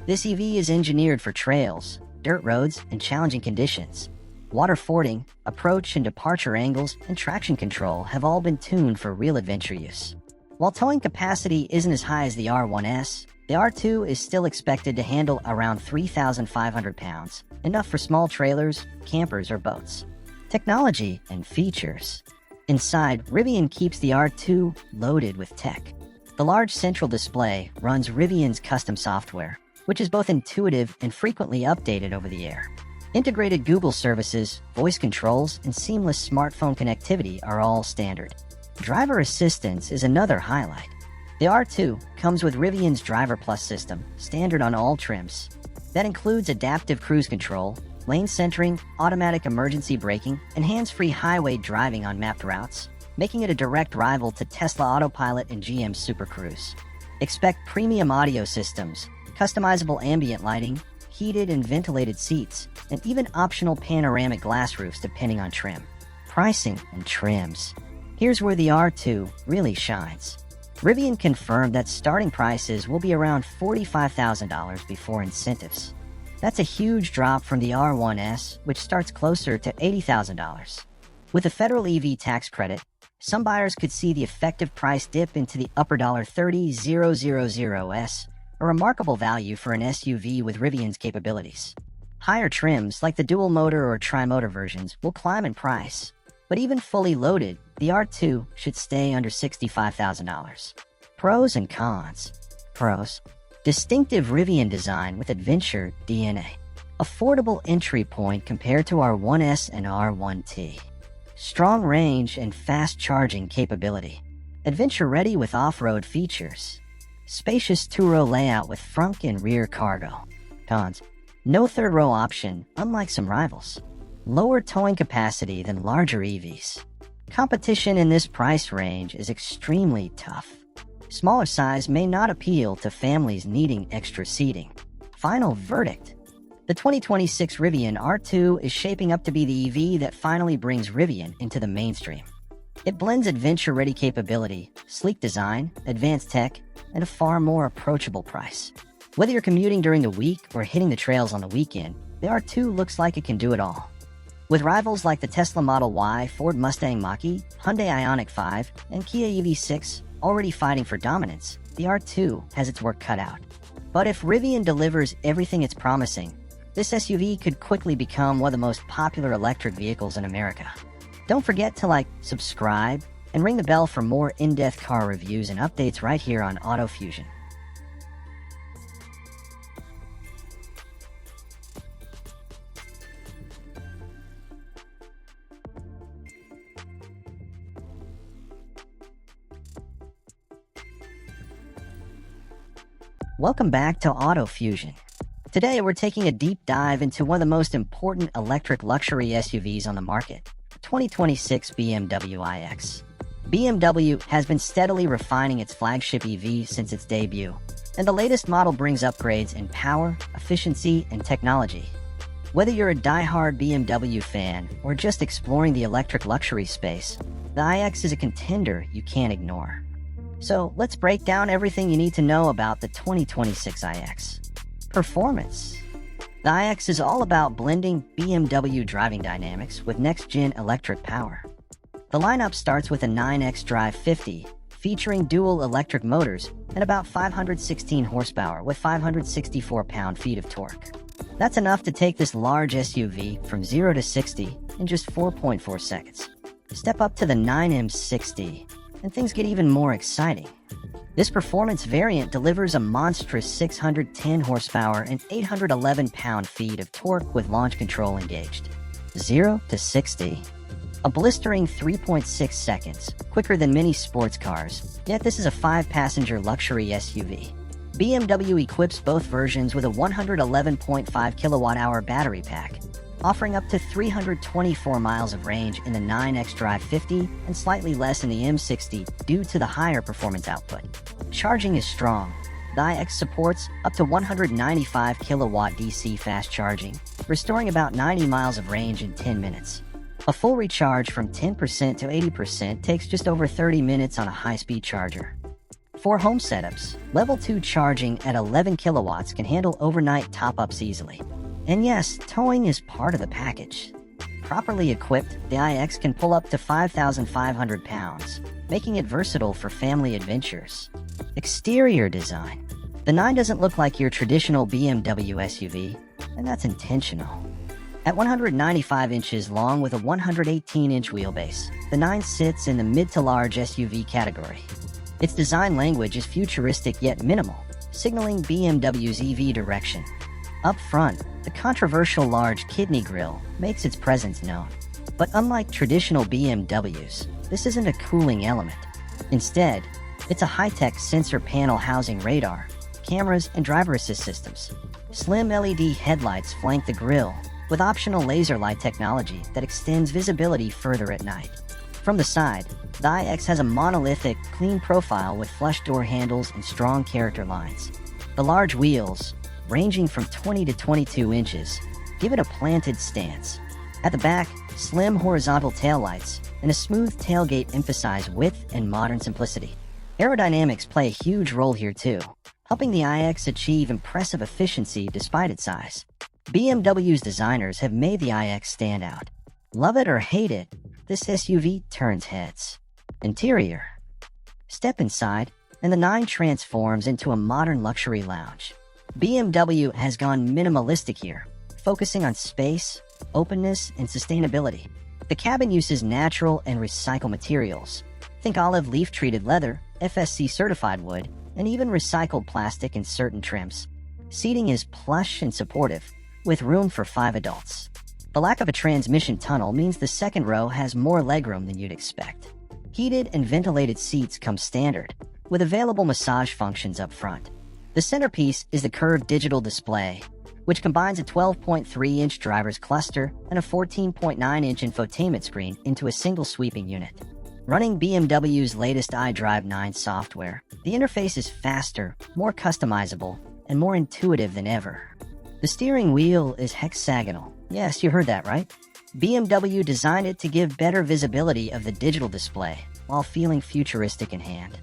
This EV is engineered for trails, dirt roads, and challenging conditions. Water fording, approach and departure angles, and traction control have all been tuned for real adventure use. While towing capacity isn't as high as the R1S, the R2 is still expected to handle around 3,500 pounds, enough for small trailers, campers, or boats. Technology and features. Inside, Rivian keeps the R2 loaded with tech. The large central display runs Rivian's custom software, which is both intuitive and frequently updated over the air. Integrated Google services, voice controls, and seamless smartphone connectivity are all standard. Driver assistance is another highlight. The R2 comes with Rivian's Driver Plus system, standard on all trims. That includes adaptive cruise control, lane centering, automatic emergency braking, and hands-free highway driving on mapped routes, making it a direct rival to Tesla Autopilot and GM Super Cruise. Expect premium audio systems, customizable ambient lighting, heated and ventilated seats, and even optional panoramic glass roofs depending on trim. Pricing and trims. Here's where the R2 really shines. Rivian confirmed that starting prices will be around $45,000 before incentives. That's a huge drop from the R1S, which starts closer to $80,000. With a federal EV tax credit, some buyers could see the effective price dip into the upper $30,000s, a remarkable value for an SUV with Rivian's capabilities. Higher trims, like the dual-motor or tri-motor versions, will climb in price. But even fully loaded, the R2 should stay under $65,000. Pros and cons. Pros: distinctive Rivian design with adventure DNA. Affordable entry point compared to R1S and R1T. Strong range and fast charging capability. Adventure-ready with off-road features. Spacious two-row layout with front and rear cargo. Cons: no third-row option, unlike some rivals. Lower towing capacity than larger EVs. Competition in this price range is extremely tough. Smaller size may not appeal to families needing extra seating. Final verdict: the 2026 Rivian R2 is shaping up to be the EV that finally brings Rivian into the mainstream. It blends adventure-ready capability, sleek design, advanced tech, and a far more approachable price. Whether you're commuting during the week or hitting the trails on the weekend, the R2 looks like it can do it all. With rivals like the Tesla Model Y, Ford Mustang Mach-E, Hyundai Ioniq 5, and Kia EV6 already fighting for dominance, the R2 has its work cut out. But if Rivian delivers everything it's promising, this SUV could quickly become one of the most popular electric vehicles in America. Don't forget to like, subscribe, and ring the bell for more in-depth car reviews and updates right here on Auto Fusion. Welcome back to Auto Fusion. Today we're taking a deep dive into one of the most important electric luxury SUVs on the market, the 2026 BMW iX. BMW has been steadily refining its flagship EV since its debut, and the latest model brings upgrades in power, efficiency, and technology. Whether you're a die-hard BMW fan or just exploring the electric luxury space, the iX is a contender you can't ignore. So let's break down everything you need to know about the 2026 iX. Performance. The iX is all about blending BMW driving dynamics with next-gen electric power. The lineup starts with a 9xDrive 50, featuring dual electric motors and about 516 horsepower with 564 pound-feet of torque. That's enough to take this large SUV from 0 to 60 in just 4.4 seconds. Step up to the 9M60, and things get even more exciting. This performance variant delivers a monstrous 610 horsepower and 811 pound-feet of torque with launch control engaged. 0 to 60. A blistering 3.6 seconds, quicker than many sports cars, yet this is a 5-passenger luxury SUV. BMW equips both versions with a 111.5 kilowatt-hour battery pack, offering up to 324 miles of range in the 9xDrive 50 and slightly less in the M60 due to the higher performance output. Charging is strong. The iX supports up to 195 kilowatt DC fast charging, restoring about 90 miles of range in 10 minutes. A full recharge from 10% to 80% takes just over 30 minutes on a high-speed charger. For home setups, level 2 charging at 11 kilowatts can handle overnight top-ups easily. And yes, towing is part of the package. Properly equipped, the iX can pull up to 5,500 pounds, making it versatile for family adventures. Exterior design. The 9 doesn't look like your traditional BMW SUV, and that's intentional. At 195 inches long with a 118-inch wheelbase, the 9 sits in the mid to large SUV category. Its design language is futuristic yet minimal, signaling BMW's EV direction. Up front, the controversial large kidney grille makes its presence known. But unlike traditional BMWs, this isn't a cooling element. Instead, it's a high-tech sensor panel housing radar, cameras, and driver assist systems. Slim LED headlights flank the grille, with optional laser light technology that extends visibility further at night. From the side, the iX has a monolithic, clean profile with flush door handles and strong character lines. The large wheels, ranging from 20 to 22 inches, give it a planted stance. At the back, slim horizontal taillights and a smooth tailgate emphasize width and modern simplicity. Aerodynamics play a huge role here too, helping the iX achieve impressive efficiency despite its size. BMW's designers have made the iX stand out. Love it or hate it, this SUV turns heads. Interior. Step inside, and the 9 transforms into a modern luxury lounge. BMW has gone minimalistic here, focusing on space, openness, and sustainability. The cabin uses natural and recycled materials. Think olive leaf-treated leather, FSC certified wood, and even recycled plastic in certain trims. Seating is plush and supportive, with room for 5 adults. The lack of a transmission tunnel means the second row has more legroom than you'd expect. Heated and ventilated seats come standard, with available massage functions up front. The centerpiece is the curved digital display, which combines a 12.3-inch driver's cluster and a 14.9-inch infotainment screen into a single sweeping unit. Running BMW's latest iDrive 9 software, the interface is faster, more customizable, and more intuitive than ever. The steering wheel is hexagonal. Yes, you heard that right. BMW designed it to give better visibility of the digital display while feeling futuristic in hand.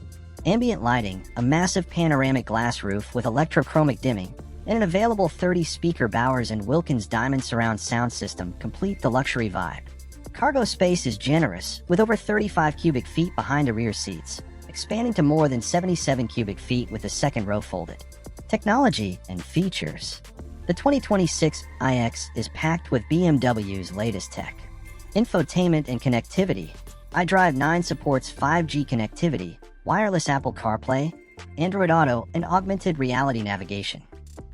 Ambient lighting, a massive panoramic glass roof with electrochromic dimming, and an available 30-speaker Bowers & Wilkins Diamond surround sound system complete the luxury vibe. Cargo space is generous, with over 35 cubic feet behind the rear seats, expanding to more than 77 cubic feet with the second row folded. Technology and features. The 2026 iX is packed with BMW's latest tech. Infotainment and connectivity. iDrive 9 supports 5G connectivity, wireless Apple CarPlay, Android Auto, and augmented reality navigation.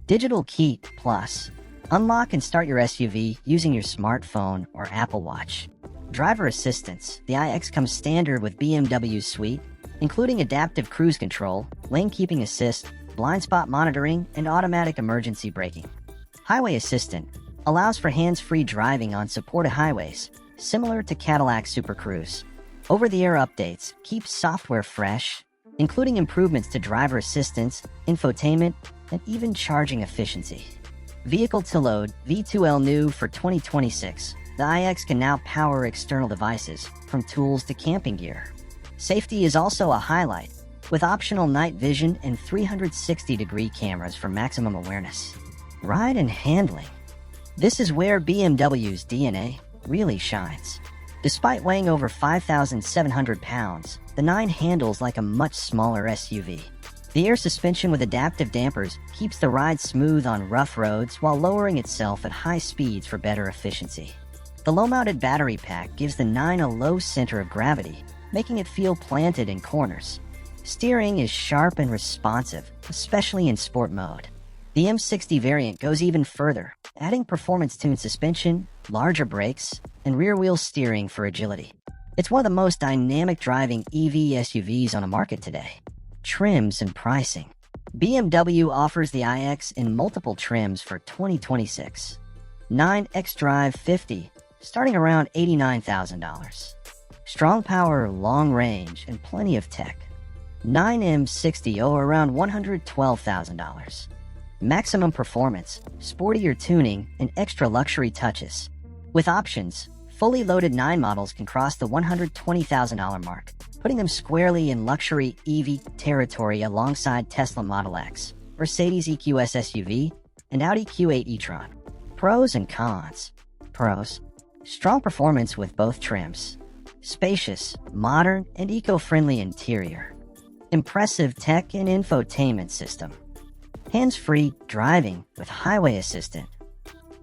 Digital Key Plus. Unlock and start your SUV using your smartphone or Apple Watch. Driver assistance. The iX comes standard with BMW's suite, including adaptive cruise control, lane keeping assist, blind spot monitoring, and automatic emergency braking. Highway Assistant allows for hands-free driving on supported highways, similar to Cadillac Super Cruise. Over-the-air updates keep software fresh, including improvements to driver assistance, infotainment, and even charging efficiency. Vehicle to load V2L new for 2026. The iX can now power external devices, from tools to camping gear. Safety is also a highlight, with optional night vision and 360-degree cameras for maximum awareness. Ride and handling. This is where BMW's DNA really shines. Despite weighing over 5,700 pounds, the 9 handles like a much smaller SUV. The air suspension with adaptive dampers keeps the ride smooth on rough roads while lowering itself at high speeds for better efficiency. The low-mounted battery pack gives the 9 a low center of gravity, making it feel planted in corners. Steering is sharp and responsive, especially in sport mode. The M60 variant goes even further, adding performance-tuned suspension, larger brakes, and rear-wheel steering for agility. It's one of the most dynamic driving EV SUVs on the market today. Trims and pricing. BMW offers the iX in multiple trims for 2026. 9 xDrive 50, starting around $89,000. Strong power, long range, and plenty of tech. 9 M60 around $112,000. Maximum performance, sportier tuning, and extra luxury touches. With options, fully loaded 9 models can cross the $120,000 mark, putting them squarely in luxury EV territory alongside Tesla Model X, Mercedes EQS SUV, and Audi Q8 e-tron. Pros and cons. Pros. Strong performance with both trims. Spacious, modern, and eco-friendly interior. Impressive tech and infotainment system. Hands-free driving with highway assistant.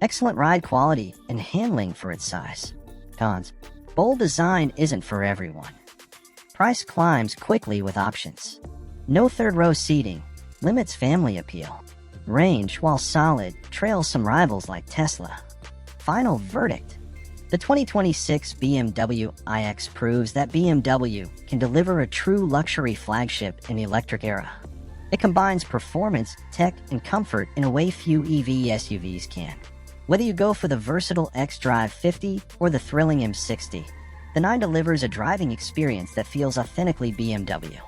Excellent ride quality and handling for its size. Cons. Bold design isn't for everyone. Price climbs quickly with options. No third-row seating. Limits family appeal. Range, while solid, trails some rivals like Tesla. Final verdict. The 2026 BMW iX proves that BMW can deliver a true luxury flagship in the electric era. It combines performance, tech, and comfort in a way few EV SUVs can. Whether you go for the versatile xDrive 50 or the thrilling M60, the 9 delivers a driving experience that feels authentically BMW.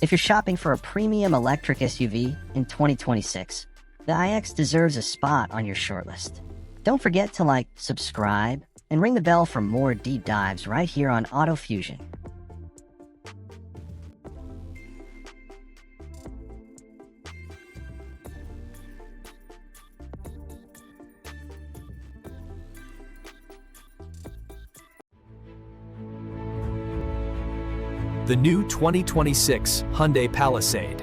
If you're shopping for a premium electric SUV in 2026, the iX deserves a spot on your shortlist. Don't forget to like, subscribe, and ring the bell for more deep dives right here on Auto Fusion. The new 2026 Hyundai Palisade.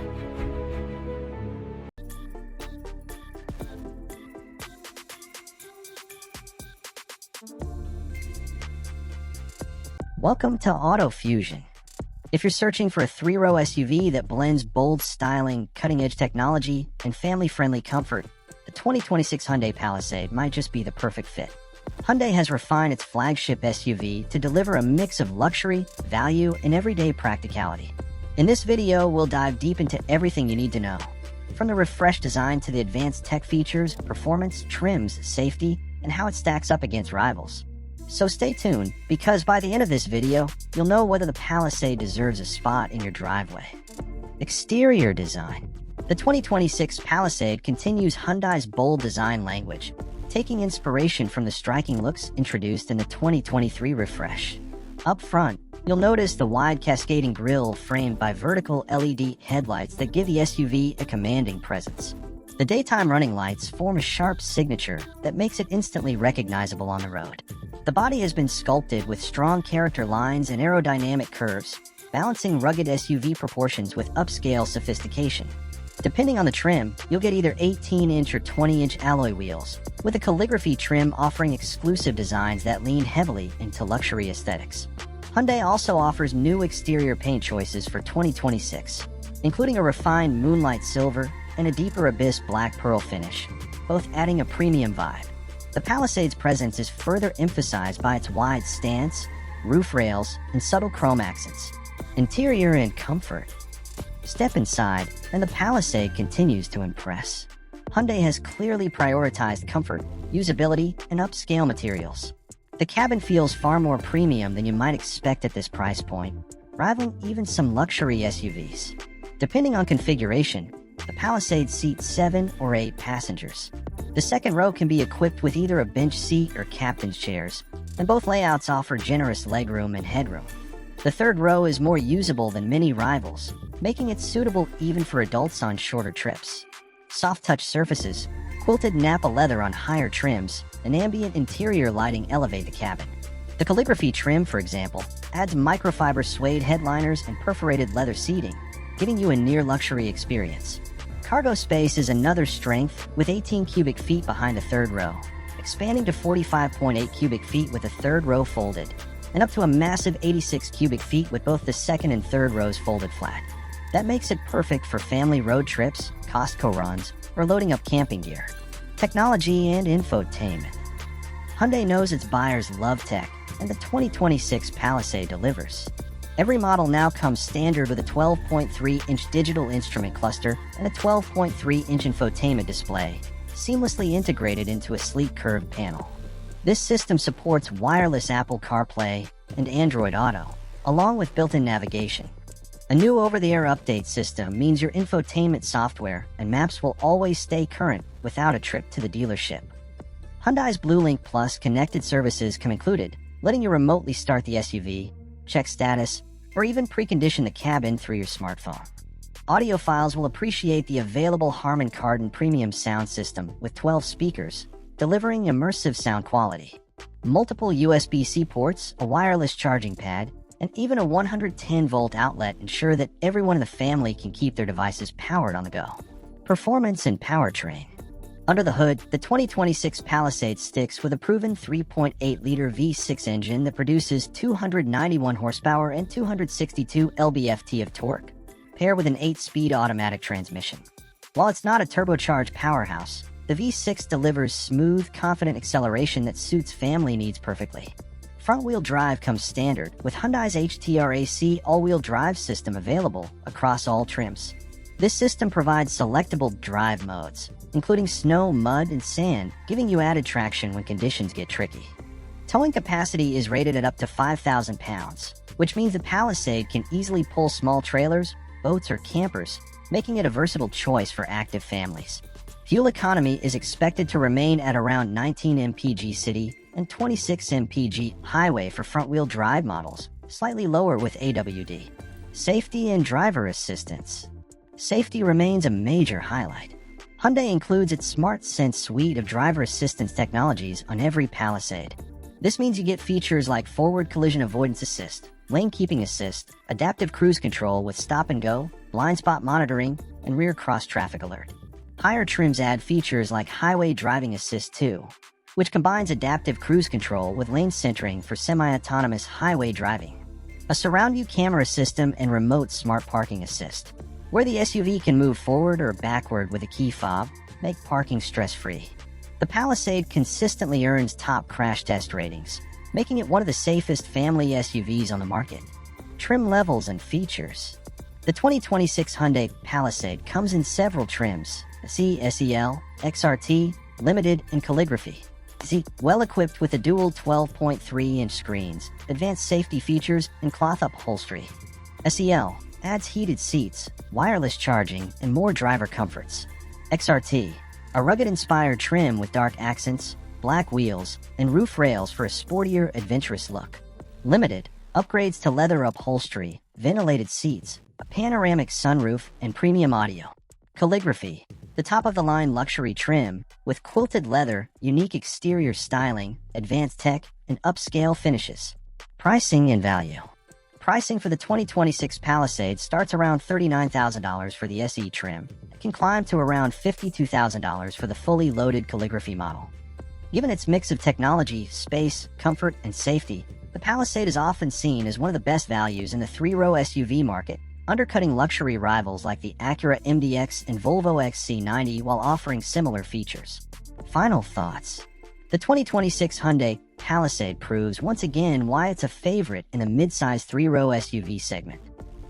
Welcome to Auto Fusion. If you're searching for a three-row SUV that blends bold styling, cutting-edge technology, and family-friendly comfort, the 2026 Hyundai Palisade might just be the perfect fit. Hyundai has refined its flagship SUV to deliver a mix of luxury, value, and everyday practicality. In this video, we'll dive deep into everything you need to know, from the refreshed design to the advanced tech features, performance, trims, safety, and how it stacks up against rivals. So stay tuned, because by the end of this video, you'll know whether the Palisade deserves a spot in your driveway. Exterior design. The 2026 Palisade continues Hyundai's bold design language, taking inspiration from the striking looks introduced in the 2023 refresh. Up front, you'll notice the wide cascading grille framed by vertical LED headlights that give the SUV a commanding presence. The daytime running lights form a sharp signature that makes it instantly recognizable on the road. The body has been sculpted with strong character lines and aerodynamic curves, balancing rugged SUV proportions with upscale sophistication. Depending on the trim, you'll get either 18-inch or 20-inch alloy wheels, with a calligraphy trim offering exclusive designs that lean heavily into luxury aesthetics. Hyundai also offers new exterior paint choices for 2026, including a refined moonlight silver and a deeper abyss black pearl finish, both adding a premium vibe. The Palisade's presence is further emphasized by its wide stance, roof rails, and subtle chrome accents. Interior and comfort. Step inside, and the Palisade continues to impress. Hyundai has clearly prioritized comfort, usability, and upscale materials. The cabin feels far more premium than you might expect at this price point, rivaling even some luxury SUVs. Depending on configuration, the Palisade seats 7 or 8 passengers. The second row can be equipped with either a bench seat or captain's chairs, and both layouts offer generous legroom and headroom. The third row is more usable than many rivals, making it suitable even for adults on shorter trips. Soft touch surfaces, quilted Nappa leather on higher trims, and ambient interior lighting elevate the cabin. The calligraphy trim, for example, adds microfiber suede headliners and perforated leather seating, giving you a near-luxury experience. Cargo space is another strength, with 18 cubic feet behind the third row, expanding to 45.8 cubic feet with the third row folded, and up to a massive 86 cubic feet with both the second and third rows folded flat. That makes it perfect for family road trips, Costco runs, or loading up camping gear. Technology and infotainment. Hyundai knows its buyers love tech, and the 2026 Palisade delivers. Every model now comes standard with a 12.3-inch digital instrument cluster and a 12.3-inch infotainment display, seamlessly integrated into a sleek curved panel. This system supports wireless Apple CarPlay and Android Auto, along with built-in navigation. A new over-the-air update system means your infotainment software and maps will always stay current without a trip to the dealership. Hyundai's BlueLink Plus connected services come included, letting you remotely start the SUV, check status, or even precondition the cabin through your smartphone. Audiophiles will appreciate the available Harman Kardon premium sound system with 12 speakers, delivering immersive sound quality. Multiple USB-C ports, a wireless charging pad, and even a 110-volt outlet ensure that everyone in the family can keep their devices powered on the go. Performance and powertrain. Under the hood, the 2026 Palisade sticks with a proven 3.8-liter V6 engine that produces 291 horsepower and 262 lb-ft of torque, paired with an 8-speed automatic transmission. While it's not a turbocharged powerhouse, the V6 delivers smooth, confident acceleration that suits family needs perfectly. Front-wheel drive comes standard, with Hyundai's HTRAC all-wheel drive system available across all trims. This system provides selectable drive modes, including snow, mud, and sand, giving you added traction when conditions get tricky. Towing capacity is rated at up to 5,000 pounds, which means the Palisade can easily pull small trailers, boats, or campers, making it a versatile choice for active families. Fuel economy is expected to remain at around 19 mpg city and 26 mpg highway for front-wheel drive models, slightly lower with AWD. Safety and driver assistance. Safety remains a major highlight. Hyundai includes its Smart Sense suite of driver assistance technologies on every Palisade. This means you get features like forward collision avoidance assist, lane keeping assist, adaptive cruise control with stop and go, blind spot monitoring, and rear cross traffic alert. Higher trims add features like highway driving assist too. which combines adaptive cruise control with lane centering for semi-autonomous highway driving, a surround-view camera system, and remote smart parking assist, where the SUV can move forward or backward with a key fob, make parking stress-free. The Palisade consistently earns top crash test ratings, making it one of the safest family SUVs on the market. Trim levels and features. The 2026 Hyundai Palisade comes in several trims: SE, SEL, XRT, Limited, and Calligraphy. Well-equipped with a dual 12.3-inch screens, advanced safety features, and cloth upholstery. SEL adds heated seats, wireless charging, and more driver comforts. XRT, a rugged-inspired trim with dark accents, black wheels, and roof rails for a sportier, adventurous look. Limited upgrades to leather upholstery, ventilated seats, a panoramic sunroof, and premium audio. Calligraphy, the top-of-the-line luxury trim with quilted leather, unique exterior styling, advanced tech, and upscale finishes. Pricing and value. Pricing for the 2026 Palisade starts around $39,000 for the SE trim. It can climb to around $52,000 for the fully loaded Calligraphy model. Given its mix of technology, space, comfort, and safety, the Palisade is often seen as one of the best values in the three-row SUV market, undercutting luxury rivals like the Acura MDX and Volvo XC90 while offering similar features. Final thoughts. The 2026 Hyundai Palisade proves once again why it's a favorite in the mid-size three-row SUV segment.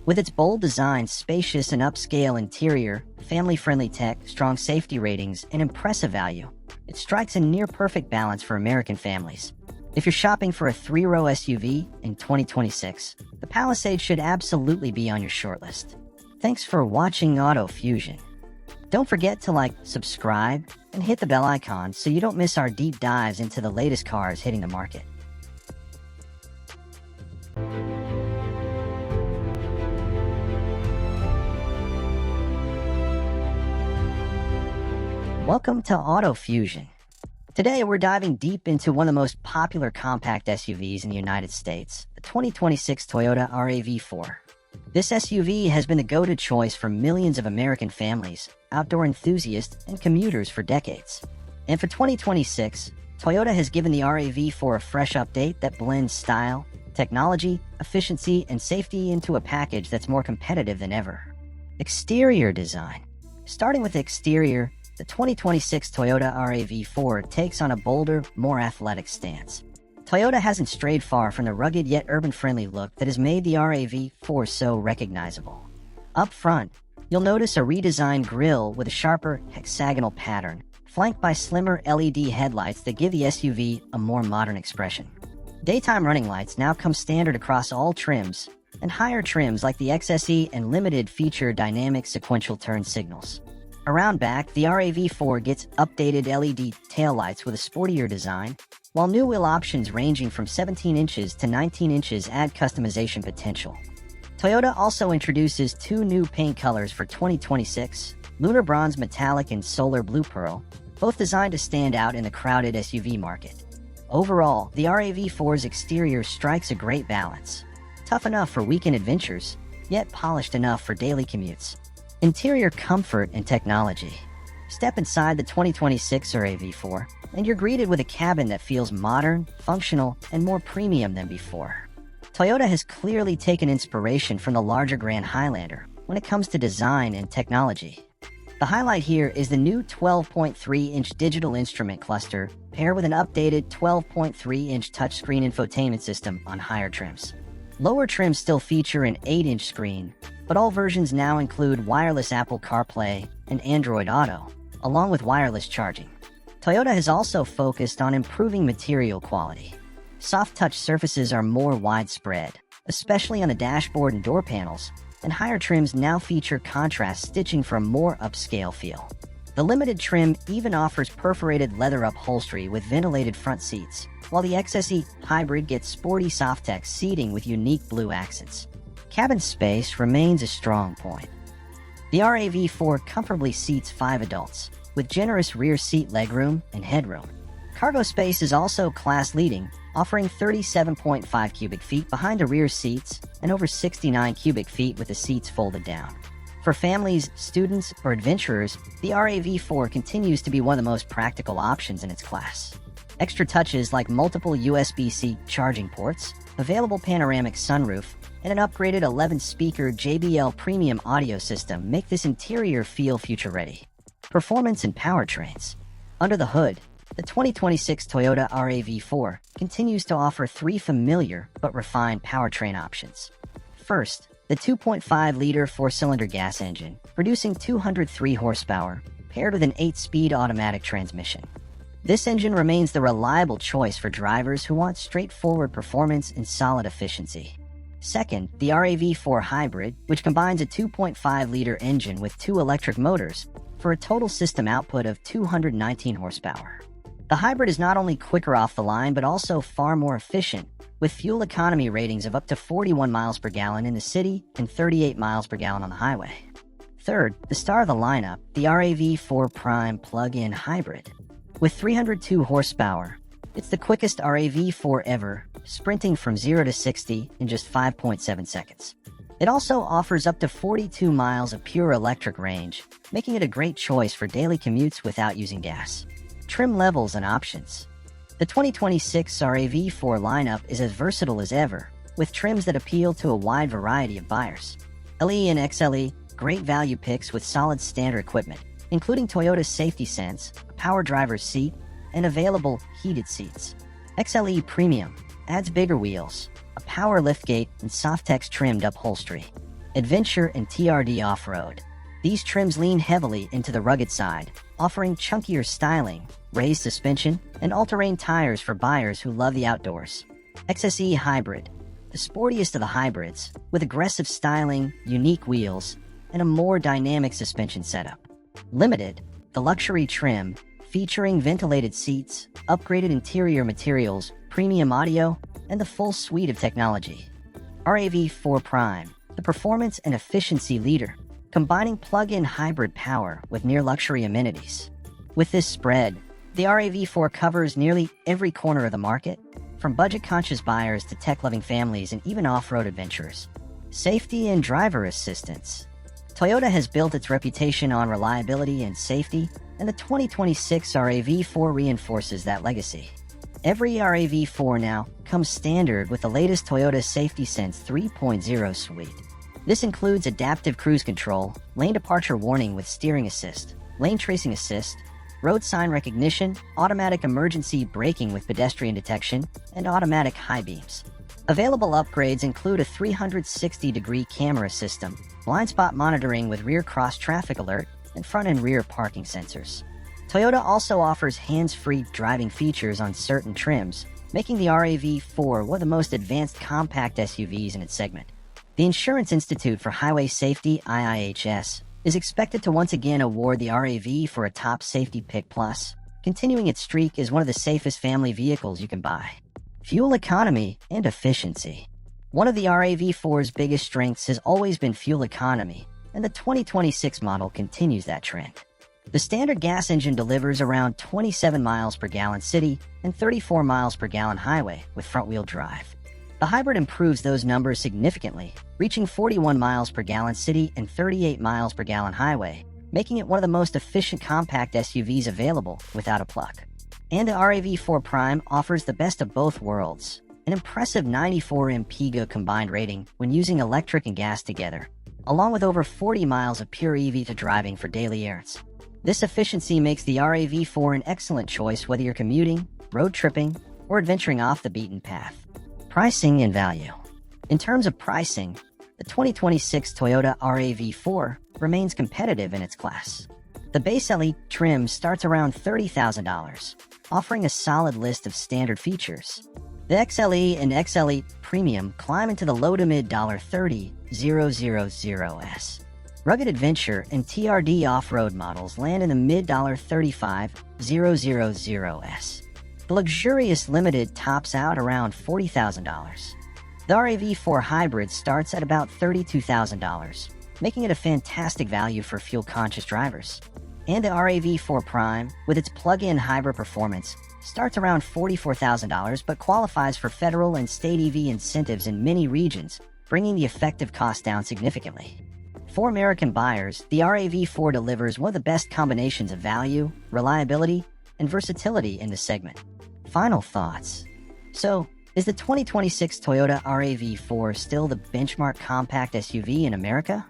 With its bold design, spacious and upscale interior, family-friendly tech, strong safety ratings, and impressive value, it strikes a near-perfect balance for American families. If you're shopping for a three-row SUV in 2026, the Palisade should absolutely be on your shortlist. Thanks for watching Auto Fusion. Don't forget to like, subscribe, and hit the bell icon so you don't miss our deep dives into the latest cars hitting the market. Welcome to Auto Fusion. Today, we're diving deep into one of the most popular compact SUVs in the United States, the 2026 Toyota RAV4. This SUV has been the go-to choice for millions of American families, outdoor enthusiasts, and commuters for decades. And for 2026, Toyota has given the RAV4 a fresh update that blends style, technology, efficiency, and safety into a package that's more competitive than ever. Exterior design. Starting with the exterior, the 2026 Toyota RAV4 takes on a bolder, more athletic stance. Toyota hasn't strayed far from the rugged yet urban-friendly look that has made the RAV4 so recognizable. Up front, you'll notice a redesigned grille with a sharper, hexagonal pattern, flanked by slimmer LED headlights that give the SUV a more modern expression. Daytime running lights now come standard across all trims, and higher trims like the XSE and Limited feature dynamic sequential turn signals. Around back, the RAV4 gets updated LED taillights with a sportier design, while new wheel options ranging from 17 inches to 19 inches add customization potential. Toyota also introduces two new paint colors for 2026, Lunar Bronze Metallic and Solar Blue Pearl, both designed to stand out in the crowded SUV market. Overall, the RAV4's exterior strikes a great balance. Tough enough for weekend adventures, yet polished enough for daily commutes. Interior comfort and technology. Step inside the 2026 RAV4, and you're greeted with a cabin that feels modern, functional, and more premium than before. Toyota has clearly taken inspiration from the larger Grand Highlander when it comes to design and technology. The highlight here is the new 12.3-inch digital instrument cluster paired with an updated 12.3-inch touchscreen infotainment system on higher trims. Lower trims still feature an 8-inch screen, but all versions now include wireless Apple CarPlay and Android Auto, along with wireless charging. Toyota has also focused on improving material quality. Soft-touch surfaces are more widespread, especially on the dashboard and door panels, and higher trims now feature contrast stitching for a more upscale feel. The Limited trim even offers perforated leather upholstery with ventilated front seats, while the XSE Hybrid gets sporty Softex seating with unique blue accents. Cabin space remains a strong point. The RAV4 comfortably seats 5 adults, with generous rear seat legroom and headroom. Cargo space is also class-leading, offering 37.5 cubic feet behind the rear seats and over 69 cubic feet with the seats folded down. For families, students, or adventurers, the RAV4 continues to be one of the most practical options in its class. Extra touches like multiple USB-C charging ports, available panoramic sunroof, and an upgraded 11-speaker JBL premium audio system make this interior feel future-ready. Performance and powertrains. Under the hood, the 2026 Toyota RAV4 continues to offer three familiar but refined powertrain options. First, the 2.5-liter four-cylinder gas engine, producing 203 horsepower, paired with an 8-speed automatic transmission. This engine remains the reliable choice for drivers who want straightforward performance and solid efficiency. Second, the RAV4 Hybrid, which combines a 2.5-liter engine with two electric motors for a total system output of 219 horsepower. The Hybrid is not only quicker off the line but also far more efficient, with fuel economy ratings of up to 41 miles per gallon in the city and 38 miles per gallon on the highway. Third, the star of the lineup, the RAV4 Prime plug-in hybrid. With 302 horsepower, it's the quickest RAV4 ever, sprinting from 0 to 60 in just 5.7 seconds. It also offers up to 42 miles of pure electric range, making it a great choice for daily commutes without using gas. Trim levels and options. The 2026 RAV4 lineup is as versatile as ever, with trims that appeal to a wide variety of buyers. LE and XLE, great value picks with solid standard equipment, including Toyota's Safety Sense, a power driver's seat, and available heated seats. XLE Premium adds bigger wheels, a power liftgate, and Softex trimmed upholstery. Adventure and TRD Off-Road. These trims lean heavily into the rugged side, offering chunkier styling, raised suspension, and all-terrain tires for buyers who love the outdoors. XSE Hybrid, the sportiest of the hybrids, with aggressive styling, unique wheels, and a more dynamic suspension setup. Limited, the luxury trim, featuring ventilated seats, upgraded interior materials, premium audio, and the full suite of technology. RAV4 Prime, the performance and efficiency leader, combining plug-in hybrid power with near-luxury amenities. With this spread, the RAV4 covers nearly every corner of the market, from budget-conscious buyers to tech-loving families and even off-road adventurers. Safety and driver assistance. Toyota has built its reputation on reliability and safety, and the 2026 RAV4 reinforces that legacy. Every RAV4 now comes standard with the latest Toyota Safety Sense 3.0 suite. This includes adaptive cruise control, lane departure warning with steering assist, lane tracing assist, road sign recognition, automatic emergency braking with pedestrian detection, and automatic high beams. Available upgrades include a 360-degree camera system, blind spot monitoring with rear cross-traffic alert, and front and rear parking sensors. Toyota also offers hands-free driving features on certain trims, making the RAV4 one of the most advanced compact SUVs in its segment. The Insurance Institute for Highway Safety, IIHS, is expected to once again award the RAV for a top safety pick plus, continuing its streak as one of the safest family vehicles you can buy. Fuel economy and efficiency. One of the RAV4's biggest strengths has always been fuel economy, and the 2026 model continues that trend. The standard gas engine delivers around 27 miles per gallon city and 34 miles per gallon highway with front-wheel drive. The hybrid improves those numbers significantly, reaching 41 miles per gallon city and 38 miles per gallon highway, making it one of the most efficient compact SUVs available without a pluck. And the RAV4 Prime offers the best of both worlds, an impressive 94 mpg combined rating when using electric and gas together, along with over 40 miles of pure EV to driving for daily errands. This efficiency makes the RAV4 an excellent choice whether you're commuting, road tripping, or adventuring off the beaten path. Pricing and value. In terms of pricing, the 2026 Toyota RAV4 remains competitive in its class. The base LE trim starts around $30,000, offering a solid list of standard features. The XLE and XLE Premium climb into the low to mid $30,000s. Rugged Adventure and TRD off-road models land in the mid $35,000s. The luxurious Limited tops out around $40,000. The RAV4 Hybrid starts at about $32,000, making it a fantastic value for fuel-conscious drivers. And the RAV4 Prime, with its plug-in hybrid performance, starts around $44,000 but qualifies for federal and state EV incentives in many regions, bringing the effective cost down significantly. For American buyers, the RAV4 delivers one of the best combinations of value, reliability, and versatility in the segment. Final thoughts. So, is the 2026 Toyota RAV4 still the benchmark compact SUV in America?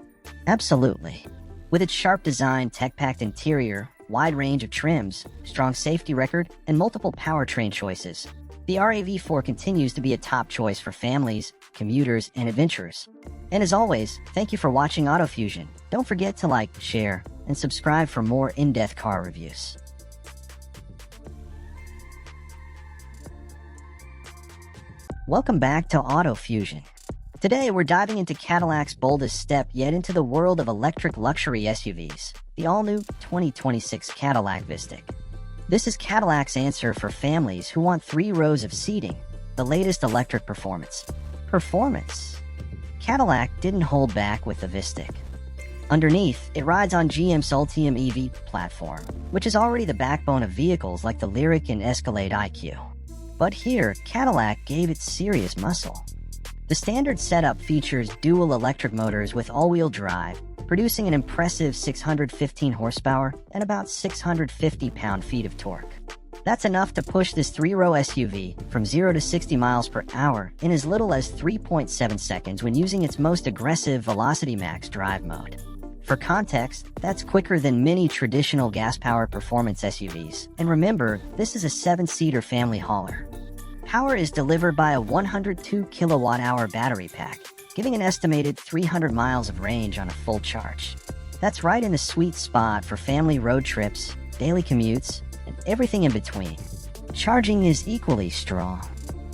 Absolutely. With its sharp design, tech-packed interior, wide range of trims, strong safety record, and multiple powertrain choices, the RAV4 continues to be a top choice for families, commuters, and adventurers. And as always, thank you for watching AutoFusion. Don't forget to like, share, and subscribe for more in-depth car reviews. Welcome back to AutoFusion. Today, we're diving into Cadillac's boldest step yet into the world of electric luxury SUVs, the all-new 2026 Cadillac VISTIQ. This is Cadillac's answer for families who want 3 rows of seating, the latest electric performance. Cadillac didn't hold back with the VISTIQ. Underneath, it rides on GM's Ultium EV platform, which is already the backbone of vehicles like the Lyriq and Escalade IQ. But here, Cadillac gave it serious muscle. The standard setup features dual electric motors with all-wheel drive, producing an impressive 615 horsepower and about 650 pound-feet of torque. That's enough to push this 3-row SUV from 0 to 60 miles per hour in as little as 3.7 seconds when using its most aggressive Velocity Max drive mode. For context, that's quicker than many traditional gas-powered performance SUVs. And remember, this is a 7-seater family hauler. Power is delivered by a 102 kilowatt-hour battery pack, giving an estimated 300 miles of range on a full charge. That's right in the sweet spot for family road trips, daily commutes, and everything in between. Charging is equally strong.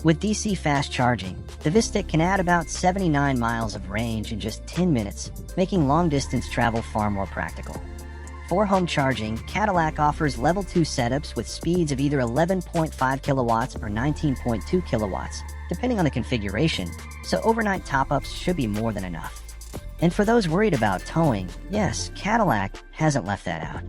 With DC fast charging, the VISTIQ can add about 79 miles of range in just 10 minutes, making long-distance travel far more practical. For home charging, Cadillac offers Level 2 setups with speeds of either 11.5 kilowatts or 19.2 kilowatts, depending on the configuration, so overnight top-ups should be more than enough. And for those worried about towing, yes, Cadillac hasn't left that out.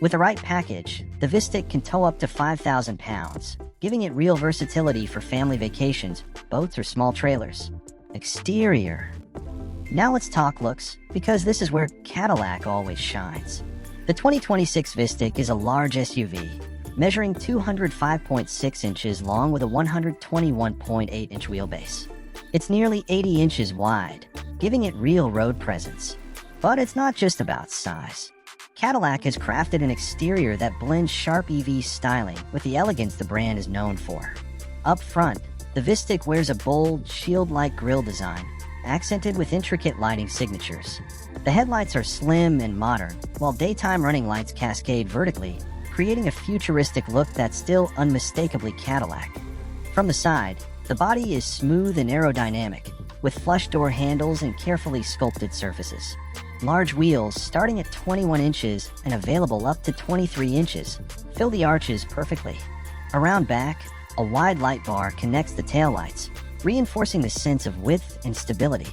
With the right package, the VISTIQ can tow up to 5,000 pounds, giving it real versatility for family vacations, boats or small trailers. Exterior. Now let's talk looks, because this is where Cadillac always shines. The 2026 VISTIQ is a large SUV, measuring 205.6 inches long with a 121.8-inch wheelbase. It's nearly 80 inches wide, giving it real road presence. But it's not just about size. Cadillac has crafted an exterior that blends sharp EV styling with the elegance the brand is known for. Up front, the VISTIQ wears a bold, shield-like grille design, accented with intricate lighting signatures. The headlights are slim and modern, while daytime running lights cascade vertically, creating a futuristic look that's still unmistakably Cadillac. From the side, the body is smooth and aerodynamic, with flush door handles and carefully sculpted surfaces. Large wheels, starting at 21 inches and available up to 23 inches, fill the arches perfectly. Around back, a wide light bar connects the taillights, reinforcing the sense of width and stability.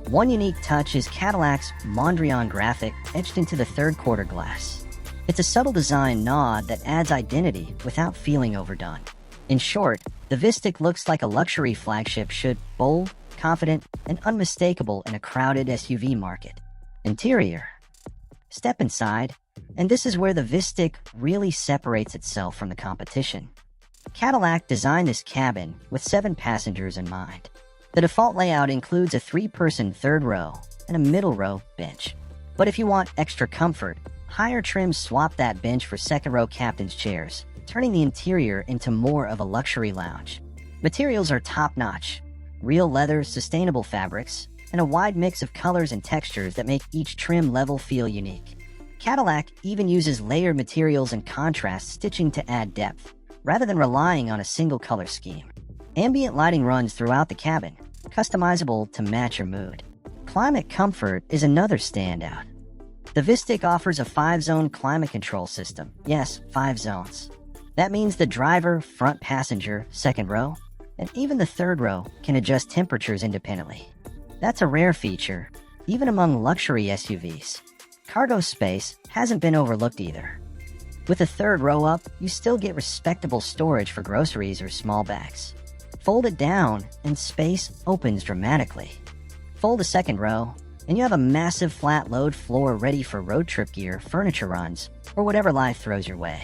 One unique touch is Cadillac's Mondrian graphic etched into the third-quarter glass. It's a subtle design nod that adds identity without feeling overdone. In short, the VISTIQ looks like a luxury flagship should, bold, confident, and unmistakable in a crowded SUV market. Interior. Step inside, and this is where the VISTIQ really separates itself from the competition. Cadillac designed this cabin with 7 passengers in mind. The default layout includes a 3-person third row and a middle row bench. But if you want extra comfort, higher trims swap that bench for second-row captain's chairs, turning the interior into more of a luxury lounge. Materials are top-notch: real leather, sustainable fabrics, and a wide mix of colors and textures that make each trim level feel unique. Cadillac even uses layered materials and contrast stitching to add depth, rather than relying on a single color scheme. Ambient lighting runs throughout the cabin, customizable to match your mood. Climate comfort is another standout. The VISTIQ offers a 5-zone climate control system. Yes, 5 zones. That means the driver, front passenger, second row, and even the third row can adjust temperatures independently. That's a rare feature, even among luxury SUVs. Cargo space hasn't been overlooked either. With a third row up, you still get respectable storage for groceries or small bags. Fold it down, and space opens dramatically. Fold a second row, and you have a massive flat load floor ready for road trip gear, furniture runs, or whatever life throws your way.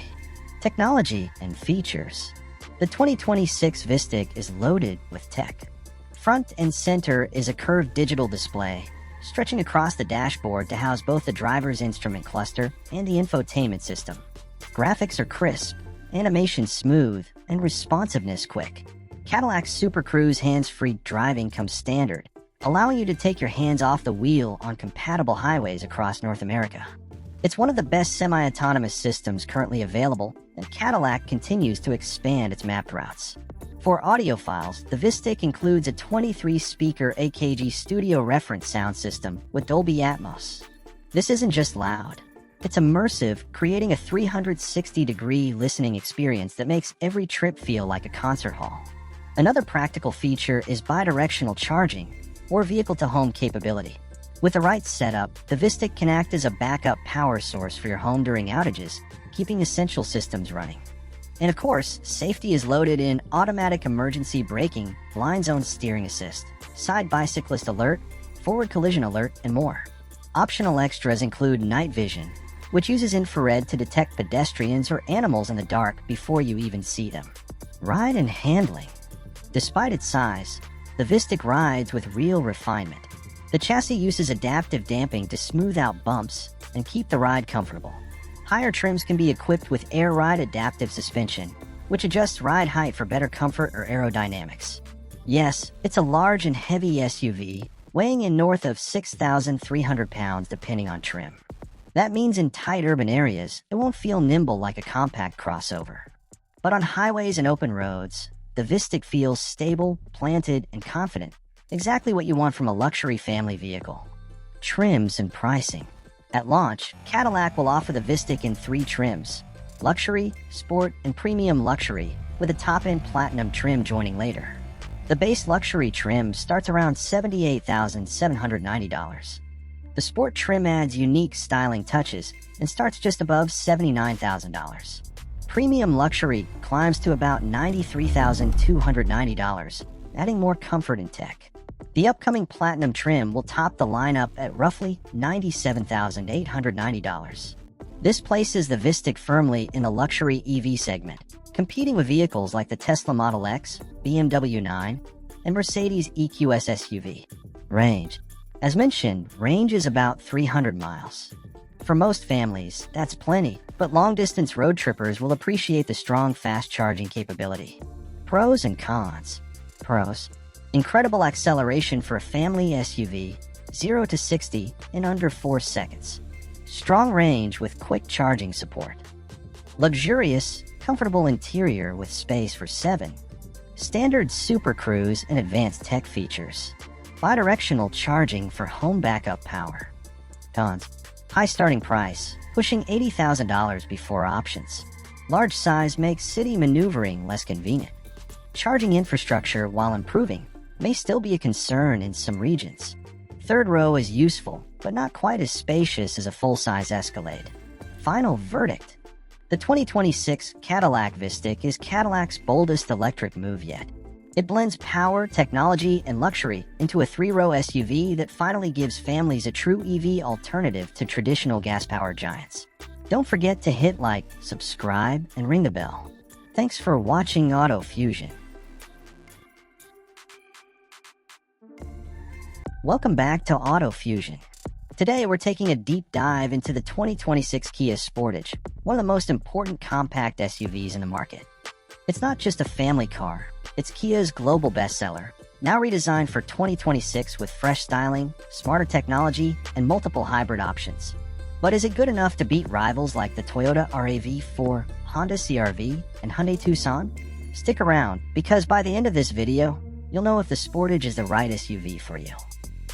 Technology and features. The 2026 VISTIQ is loaded with tech. Front and center is a curved digital display, stretching across the dashboard to house both the driver's instrument cluster and the infotainment system. Graphics are crisp, animation smooth, and responsiveness quick. Cadillac's Super Cruise hands-free driving comes standard, allowing you to take your hands off the wheel on compatible highways across North America. It's one of the best semi-autonomous systems currently available, and Cadillac continues to expand its mapped routes. For audiophiles, the VISTIQ includes a 23-speaker AKG studio reference sound system with Dolby Atmos. This isn't just loud. It's immersive, creating a 360-degree listening experience that makes every trip feel like a concert hall. Another practical feature is bidirectional charging, or vehicle-to-home capability. With the right setup, the VISTIQ can act as a backup power source for your home during outages, keeping essential systems running. And of course, safety is loaded in automatic emergency braking, blind zone steering assist, side bicyclist alert, forward collision alert, and more. Optional extras include night vision, which uses infrared to detect pedestrians or animals in the dark before you even see them. Ride and handling. Despite its size, the VISTIQ rides with real refinement. The chassis uses adaptive damping to smooth out bumps and keep the ride comfortable. Higher trims can be equipped with Air Ride adaptive suspension, which adjusts ride height for better comfort or aerodynamics. Yes, it's a large and heavy SUV, weighing in north of 6,300 pounds depending on trim. That means in tight urban areas, it won't feel nimble like a compact crossover. But on highways and open roads, the VISTIQ feels stable, planted, and confident. Exactly what you want from a luxury family vehicle. Trims and pricing. At launch, Cadillac will offer the VISTIQ in 3 trims: Luxury, Sport, and Premium Luxury, with a top-end Platinum trim joining later. The base luxury trim starts around $78,790. The Sport trim adds unique styling touches and starts just above $79,000. Premium Luxury climbs to about $93,290, adding more comfort and tech. The upcoming Platinum trim will top the lineup at roughly $97,890. This places the VISTIQ firmly in the luxury EV segment, competing with vehicles like the Tesla Model X, BMW 9, and Mercedes EQS SUV. Range. As mentioned, range is about 300 miles. For most families, that's plenty, but long-distance road trippers will appreciate the strong fast-charging capability. Pros and cons. Pros. Incredible acceleration for a family SUV, 0 to 60 in under 4 seconds. Strong range with quick charging support. Luxurious, comfortable interior with space for 7. Standard Super Cruise and advanced tech features. Bidirectional charging for home backup power. Cons. High starting price, pushing $80,000 before options. Large size makes city maneuvering less convenient. Charging infrastructure, while improving, may still be a concern in some regions. Third row is useful, but not quite as spacious as a full-size Escalade. Final verdict. The 2026 Cadillac VISTIQ is Cadillac's boldest electric move yet. It blends power, technology, and luxury into a 3-row SUV that finally gives families a true EV alternative to traditional gas-powered giants. Don't forget to hit like, subscribe, and ring the bell. Thanks for watching Auto Fusion. Welcome back to Auto Fusion. Today we're taking a deep dive into the 2026 Kia Sportage, one of the most important compact SUVs in the market. It's not just a family car, it's Kia's global bestseller, now redesigned for 2026 with fresh styling, smarter technology, and multiple hybrid options. But is it good enough to beat rivals like the Toyota RAV4, Honda CR-V, and Hyundai Tucson? Stick around, because by the end of this video, you'll know if the Sportage is the right SUV for you.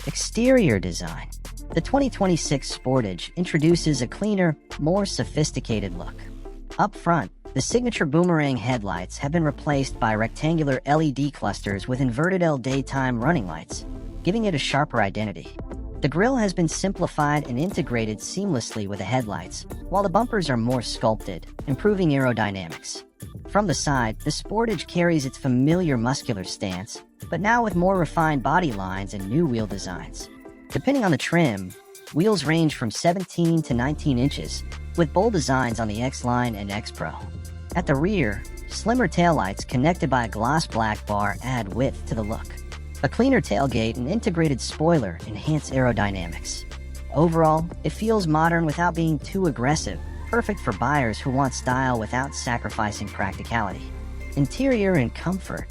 Exterior design. The 2026 Sportage introduces a cleaner, more sophisticated look. Up front, the signature boomerang headlights have been replaced by rectangular LED clusters with inverted L daytime running lights, giving it a sharper identity. The grille has been simplified and integrated seamlessly with the headlights, while the bumpers are more sculpted, improving aerodynamics. From the side, the Sportage carries its familiar muscular stance, but now with more refined body lines and new wheel designs. Depending on the trim, wheels range from 17 to 19 inches, with bold designs on the X-Line and X-Pro. At the rear, slimmer taillights connected by a gloss black bar add width to the look. A cleaner tailgate and integrated spoiler enhance aerodynamics. Overall, it feels modern without being too aggressive, perfect for buyers who want style without sacrificing practicality. Interior and comfort.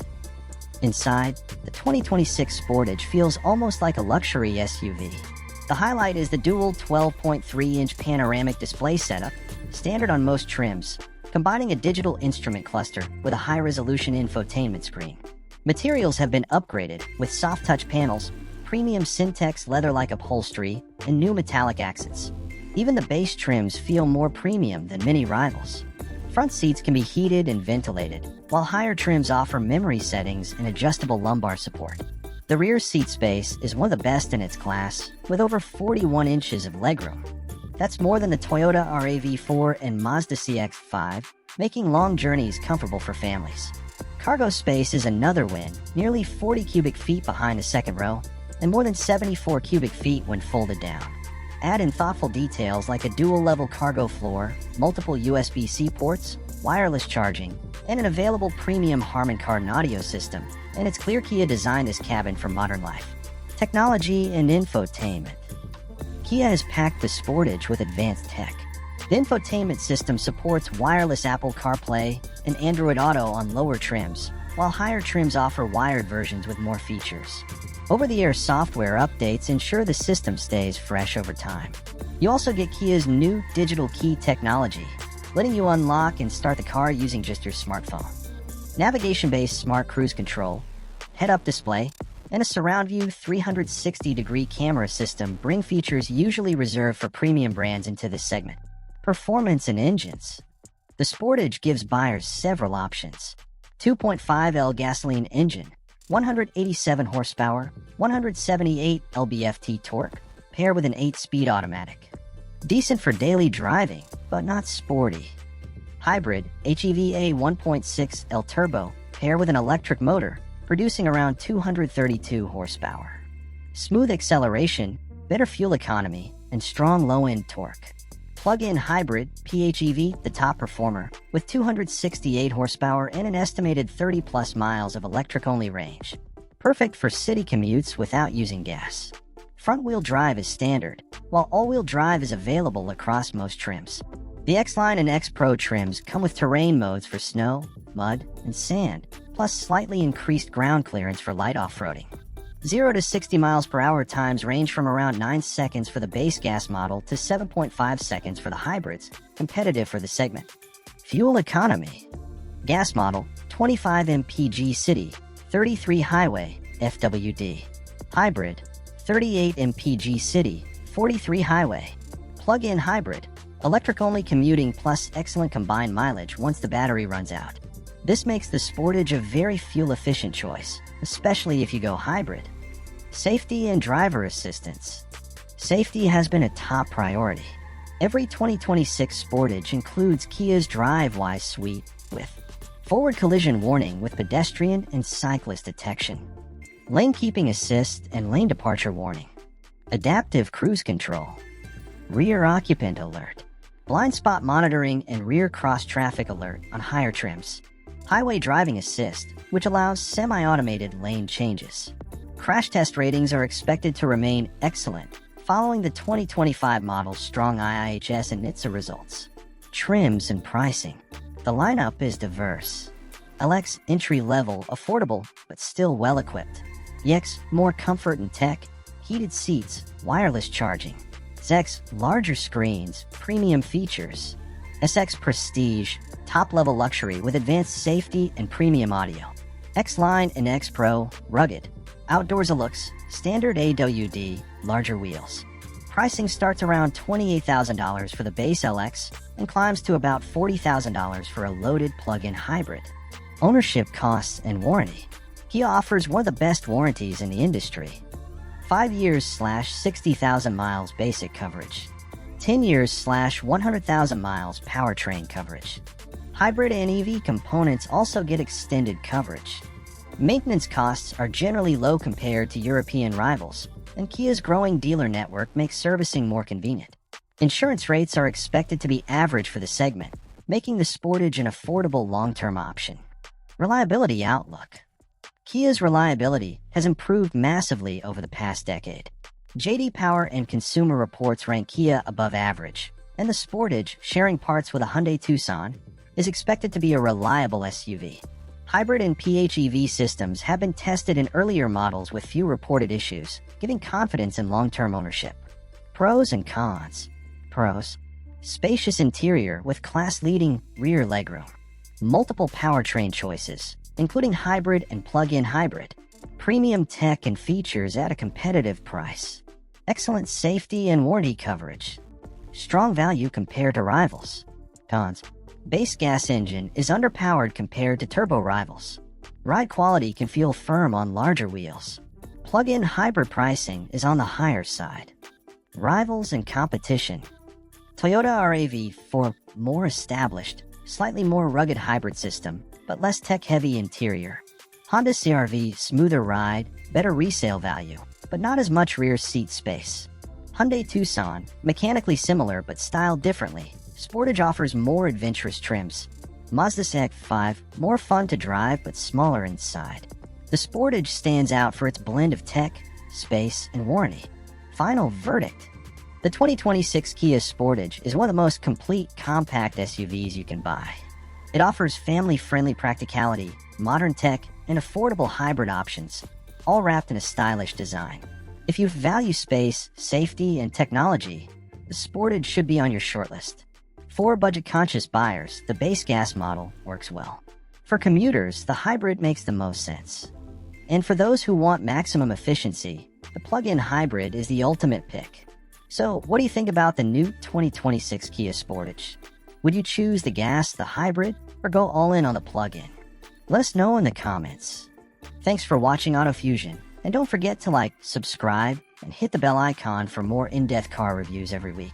Inside, the 2026 Sportage feels almost like a luxury SUV. The highlight is the dual 12.3-inch panoramic display setup, standard on most trims, combining a digital instrument cluster with a high-resolution infotainment screen. Materials have been upgraded with soft-touch panels, premium Syntex leather-like upholstery, and new metallic accents. Even the base trims feel more premium than many rivals. Front seats can be heated and ventilated, while higher trims offer memory settings and adjustable lumbar support. The rear seat space is one of the best in its class, with over 41 inches of legroom. That's more than the Toyota RAV4 and Mazda CX-5, making long journeys comfortable for families. Cargo space is another win, nearly 40 cubic feet behind the second row, and more than 74 cubic feet when folded down. Add in thoughtful details like a dual-level cargo floor, multiple USB-C ports, wireless charging, and an available premium Harman Kardon audio system, and it's clear Kia designed this cabin for modern life. Technology and infotainment. Kia has packed the Sportage with advanced tech. The infotainment system supports wireless Apple CarPlay and Android Auto on lower trims, while higher trims offer wired versions with more features. Over-the-air software updates ensure the system stays fresh over time. You also get Kia's new digital key technology, letting you unlock and start the car using just your smartphone. Navigation-based smart cruise control, head-up display, and a surround view 360-degree camera system bring features usually reserved for premium brands into this segment. Performance and engines. The Sportage gives buyers several options. 2.5L gasoline engine, 187 horsepower, 178 lb-ft torque, paired with an 8-speed automatic. Decent for daily driving, but not sporty. Hybrid, HEVA 1.6L turbo, paired with an electric motor, producing around 232 horsepower. Smooth acceleration, better fuel economy, and strong low-end torque. Plug-in hybrid, PHEV, the top performer, with 268 horsepower and an estimated 30-plus miles of electric-only range. Perfect for city commutes without using gas. Front-wheel drive is standard, while all-wheel drive is available across most trims. The X-Line and X-Pro trims come with terrain modes for snow, mud, and sand, plus slightly increased ground clearance for light off-roading. 0 to 60 miles per hour times range from around 9 seconds for the base gas model to 7.5 seconds for the hybrids, competitive for the segment. Fuel economy. Gas model, 25 mpg city, 33 highway, FWD. Hybrid, 38 mpg city, 43 highway. Plug-in hybrid, electric-only commuting plus excellent combined mileage once the battery runs out. This makes the Sportage a very fuel-efficient choice, especially if you go hybrid. Safety and driver assistance. Safety has been a top priority. Every 2026 Sportage includes Kia's DriveWise suite with forward collision warning with pedestrian and cyclist detection, lane keeping assist and lane departure warning, adaptive cruise control, rear occupant alert, blind spot monitoring and rear cross traffic alert on higher trims, highway driving assist, which allows semi-automated lane changes. Crash test ratings are expected to remain excellent, following the 2025 model's strong IIHS and NHTSA results. Trims and pricing. The lineup is diverse. LX entry-level, affordable, but still well-equipped. EX, more comfort and tech, heated seats, wireless charging. ZX, larger screens, premium features. SX Prestige, top-level luxury with advanced safety and premium audio. X-Line and X-Pro, rugged. Outdoors looks, standard AWD, larger wheels. Pricing starts around $28,000 for the base LX and climbs to about $40,000 for a loaded plug-in hybrid. Ownership costs and warranty. Kia offers one of the best warranties in the industry. 5 years/60,000 miles basic coverage. 10 years/100,000 miles powertrain coverage. Hybrid and EV components also get extended coverage. Maintenance costs are generally low compared to European rivals, and Kia's growing dealer network makes servicing more convenient. Insurance rates are expected to be average for the segment, making the Sportage an affordable long-term option. Reliability outlook. Kia's reliability has improved massively over the past decade. J.D. Power and Consumer Reports rank Kia above average, and the Sportage, sharing parts with a Hyundai Tucson, is expected to be a reliable SUV. Hybrid and PHEV systems have been tested in earlier models with few reported issues, giving confidence in long-term ownership. Pros and cons. Pros: spacious interior with class-leading rear legroom. Multiple powertrain choices, including hybrid and plug-in hybrid. Premium tech and features at a competitive price. Excellent safety and warranty coverage. Strong value compared to rivals. Cons: base gas engine is underpowered compared to turbo rivals. Ride quality can feel firm on larger wheels. Plug-in hybrid pricing is on the higher side. Rivals and competition. Toyota RAV4, more established, slightly more rugged hybrid system, but less tech-heavy interior. Honda CR-V, smoother ride, better resale value, but not as much rear seat space. Hyundai Tucson, mechanically similar but styled differently. Sportage offers more adventurous trims. Mazda CX-5, more fun to drive but smaller inside. The Sportage stands out for its blend of tech, space, and warranty. Final verdict. The 2026 Kia Sportage is one of the most complete compact SUVs you can buy. It offers family-friendly practicality, modern tech, and affordable hybrid options, all wrapped in a stylish design. If you value space, safety, and technology, the Sportage should be on your shortlist. For budget-conscious buyers, the base gas model works well. For commuters, the hybrid makes the most sense. And for those who want maximum efficiency, the plug-in hybrid is the ultimate pick. So, what do you think about the new 2026 Kia Sportage? Would you choose the gas, the hybrid, or go all in on the plug-in? Let us know in the comments. Thanks for watching AutoFusion, and don't forget to like, subscribe, and hit the bell icon for more in-depth car reviews every week.